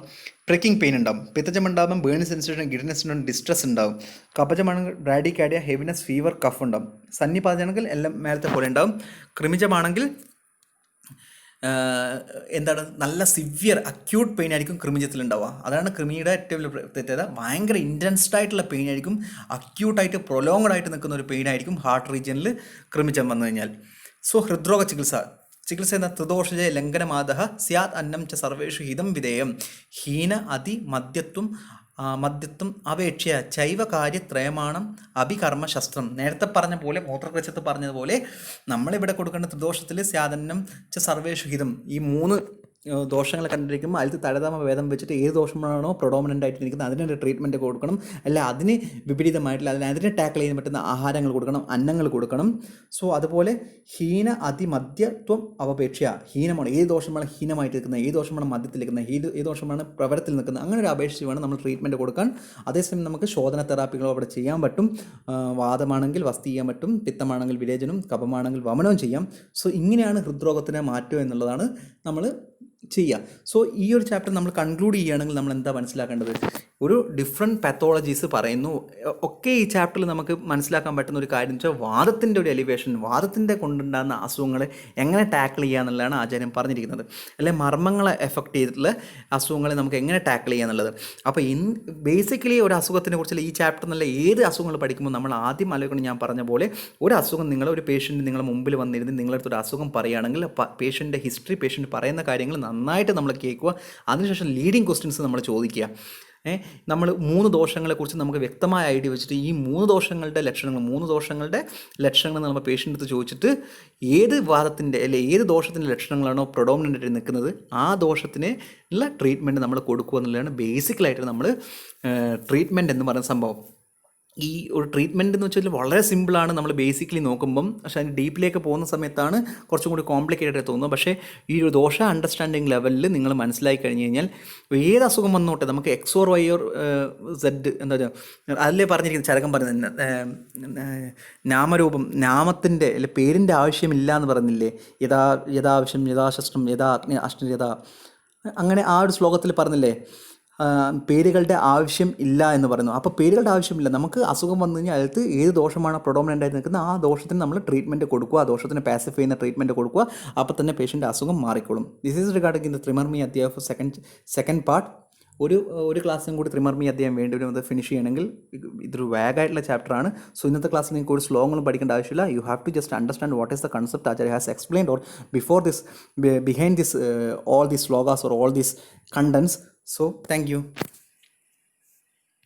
പ്രിക്കിംഗ് പെയിൻ ഉണ്ടാവും. പിത്തജം ഉണ്ടാകുമ്പോൾ ബേണിംഗ് സെൻസേഷൻ, ഗിഡ്നെസ് ഉണ്ടാവും, ഡിസ്ട്രെസ് ഉണ്ടാവും. കഫജമാണെങ്കിൽ ബ്രാഡിക്കാർഡിയ, ഹെവിനെസ്, ഫീവർ, കഫ് ഉണ്ടാവും. സന്നിപാതമാണെങ്കിൽ എല്ലാം മേലത്തെ പോലെ ഉണ്ടാവും. കൃമിജമാണെങ്കിൽ എന്താണ്, നല്ല സിവിയർ അക്യൂട്ട് പെയിൻ ആയിരിക്കും കൃമിജത്തിലുണ്ടാവുക. അതാണ് കൃമിയുടെ ഏറ്റവും വലിയ പ്രത്യേകത. ഭയങ്കര ഇൻറ്റൻസ്ഡ് ആയിട്ടുള്ള പെയിൻ ആയിരിക്കും, അക്യൂട്ടായിട്ട് പ്രൊലോങ്ഡ് ആയിട്ട് നിൽക്കുന്ന ഒരു പെയിൻ ആയിരിക്കും ഹാർട്ട് റീജിയനിൽ കൃമിജം വന്നു കഴിഞ്ഞാൽ. സോ ഹൃദ്രോഗ ചികിത്സ എന്ന ത്രിദോഷജ ലംഘനമാദ സ്യാത് അന്നം ച സർവേഷു ഹിതം വിധേയം ഹീന അതി മദ്യത്വം അപേക്ഷയ ചൈവ കാര്യത്രയമാണം അഭികർമ്മ ശസ്ത്രം. നേരത്തെ പറഞ്ഞ പോലെ, മൂത്രകൃച്ഛത്ത് പറഞ്ഞതുപോലെ നമ്മളിവിടെ കൊടുക്കേണ്ട ത്രിദോഷത്തിൽ സ്യാതന്നം ച സർവേഷു ഹിതം, ഈ 3 ദോഷങ്ങൾ കണ്ടിരിക്കുമ്പോൾ അതിൽ തരതമ ഭേദം വെച്ചിട്ട് ഏത് ദോഷമാണോ പ്രൊഡോമിനൻ്റ് ആയിട്ട് ഇരിക്കുന്നത് അതിനൊരു ട്രീറ്റ്മെൻറ്റ് കൊടുക്കണം. അല്ല അതിന് വിപരീതമായിട്ടില്ല, അതിനെ ടാക്കിൾ ചെയ്യാൻ പറ്റുന്ന ആഹാരങ്ങൾ കൊടുക്കണം, അന്നങ്ങൾ കൊടുക്കണം. സോ അതുപോലെ ഹീന അതിമദ്യത്വം അവപേക്ഷ, ഹീനമാണ് ഏത് ദോഷമാണ് ഹീനമായിട്ട് നിൽക്കുന്നത്, ഏത് ദോഷമാണ് മദ്യത്തിൽ നിൽക്കുന്നത്, ഏത് ദോഷമാണ് പ്രവരത്തിൽ നിൽക്കുന്നത്, അങ്ങനെ ഒരു അപേക്ഷിച്ച് വേണം നമ്മൾ ട്രീറ്റ്മെൻറ്റ് കൊടുക്കാൻ. അതേസമയം നമുക്ക് ശോധന തെറാപ്പികളോ അവിടെ ചെയ്യാൻ പറ്റും. വാദമാണെങ്കിൽ വസ്തി ചെയ്യാൻ പറ്റും, പിത്തമാണെങ്കിൽ വിരേചനം, കഫമാണെങ്കിൽ വമനവും ചെയ്യാം. സോ ഇങ്ങനെയാണ് ഹൃദ്രോഗത്തിനെ മാറ്റുക എന്നുള്ളതാണ് നമ്മൾ ചെയ്യുക. സോ ഈ ഒരു ചാപ്റ്റർ നമ്മൾ കൺക്ലൂഡ് ചെയ്യുകയാണെങ്കിൽ നമ്മൾ എന്താ മനസ്സിലാക്കേണ്ടത്? ഒരു ഡിഫറെൻറ്റ് പാത്തോളജീസ് പറയുന്നു. ഒക്കെ ഈ ചാപ്റ്ററിൽ നമുക്ക് മനസ്സിലാക്കാൻ പറ്റുന്ന ഒരു കാര്യം വെച്ചാൽ വാദത്തിൻ്റെ ഒരു എലിവേഷൻ, വാദത്തിൻ്റെ കൊണ്ടുണ്ടാകുന്ന അസുഖങ്ങളെ എങ്ങനെ ടാക്കിൾ ചെയ്യുക എന്നുള്ളതാണ് ആചാര്യം പറഞ്ഞിരിക്കുന്നത്. അല്ലെങ്കിൽ മർമ്മങ്ങളെ എഫക്റ്റ് ചെയ്തിട്ടുള്ള അസുഖങ്ങളെ നമുക്ക് എങ്ങനെ ടാക്കിൾ ചെയ്യുക എന്നുള്ളത്. അപ്പോൾ ബേസിക്കലി ഒരു അസുഖത്തിനെ കുറിച്ചുള്ള ഈ ചാപ്റ്റർ എന്നുള്ള ഏത് അസുഖങ്ങൾ പഠിക്കുമ്പോൾ നമ്മൾ ആദ്യം ആലോചിക്കണം, ഞാൻ പറഞ്ഞ പോലെ ഒരു അസുഖം ഒരു പേഷ്യൻ്റ് നിങ്ങളുടെ മുമ്പിൽ വന്നിരുന്ന് നിങ്ങളടുത്തൊരു അസുഖം പറയുകയാണെങ്കിൽ പേഷ്യൻ്റെ ഹിസ്റ്ററി, പേഷ്യൻ്റ് പറയുന്ന കാര്യങ്ങൾ നന്നായിട്ട് നമ്മൾ കേൾക്കുക. അതിനുശേഷം ലീഡിങ് ക്വസ്റ്റ്യൻസ് നമ്മൾ ചോദിക്കുക. നമ്മൾ 3 ദോഷങ്ങളെക്കുറിച്ച് നമുക്ക് വ്യക്തമായ ഐഡിയ വെച്ചിട്ട് ഈ 3 ദോഷങ്ങളുടെ ലക്ഷണങ്ങൾ നമ്മൾ പേഷ്യൻ്റ് അടുത്ത് ചോദിച്ചിട്ട് ഏത് വാദത്തിൻ്റെ അല്ലെങ്കിൽ ഏത് ദോഷത്തിൻ്റെ ലക്ഷണങ്ങളാണോ പ്രൊഡോമിനൻ്റ് ആയിട്ട് നിൽക്കുന്നത് ആ ദോഷത്തിന് ഉള്ള ട്രീറ്റ്മെൻറ്റ് നമ്മൾ കൊടുക്കുക എന്നുള്ളതാണ് ബേസിക്കലായിട്ട് നമ്മൾ ട്രീറ്റ്മെൻറ്റ് എന്ന് പറയുന്ന സംഭവം. ഈ ഒരു ട്രീറ്റ്മെൻറ്റ് എന്ന് വെച്ചാൽ വളരെ സിമ്പിളാണ് നമ്മൾ ബേസിക്കലി നോക്കുമ്പം, പക്ഷേ അതിന് ഡീപ്പിലേക്ക് പോകുന്ന സമയത്താണ് കുറച്ചും കൂടി കോംപ്ലിക്കേറ്റഡ് ആയിട്ട് തോന്നുന്നത്. പക്ഷേ ഈ ഒരു ദോഷ അണ്ടർസ്റ്റാൻഡിങ് ലെവലിൽ നിങ്ങൾ മനസ്സിലാക്കി കഴിഞ്ഞ് കഴിഞ്ഞാൽ ഏത് അസുഖം വന്നോട്ടെ, നമുക്ക് X or Y or Z എന്താ പറയുക, അതിലേ പറഞ്ഞിരിക്കുന്നത് ചരകം പറയുന്നത് നാമരൂപം, നാമത്തിൻ്റെ അല്ലെ പേരിൻ്റെ ആവശ്യമില്ല എന്ന് പറഞ്ഞില്ലേ, യഥാവശ്യം യഥാശസ്ത്രം യഥാ അഗ്നി അഷ്ടം യഥാ, അങ്ങനെ ആ ഒരു ശ്ലോകത്തിൽ പറഞ്ഞില്ലേ പേരുകളുടെ ആവശ്യം ഇല്ല എന്ന് പറയുന്നു. അപ്പോൾ പേരുകളുടെ ആവശ്യമില്ല, നമുക്ക് അസുഖം വന്നു കഴിഞ്ഞാൽ അതിൽ ഏത് ദോഷമാണ് പ്രൊഡോമിനൻ്റ് ആയിട്ട് നിൽക്കുന്നത് ആ ദോഷത്തിന് നമ്മൾ ട്രീറ്റ്മെൻറ്റ് കൊടുക്കുക, ആ ദോഷത്തിന് പാസിഫൈ ചെയ്യുന്ന ട്രീറ്റ്മെൻറ്റ് കൊടുക്കുക. അപ്പോൾ തന്നെ പേഷ്യൻ്റെ അസുഖം മാറിക്കോളും. This is regarding in the ത്രിമർമി അധ്യായം സെക്കൻഡ് പാർട്ട്. ഒരു ക്ലാസ്സും കൂടി ത്രിമർമി അധ്യായം വേണ്ടി വരും അത് ഫിനിഷ് ചെയ്യണമെങ്കിൽ. ഇതൊരു വാഗായിട്ടുള്ള ചാപ്റ്ററാണ്. സോ ഇന്നത്തെ ക്ലാസ്സിൽ നിങ്ങൾക്ക് ഒരു സ്ലോങ്ങൊന്നും പഠിക്കേണ്ട ആവശ്യമില്ല. You have to just understand what is the concept Acharya has explained or before this, behind this, all these shlokas or all these contents. So thank you.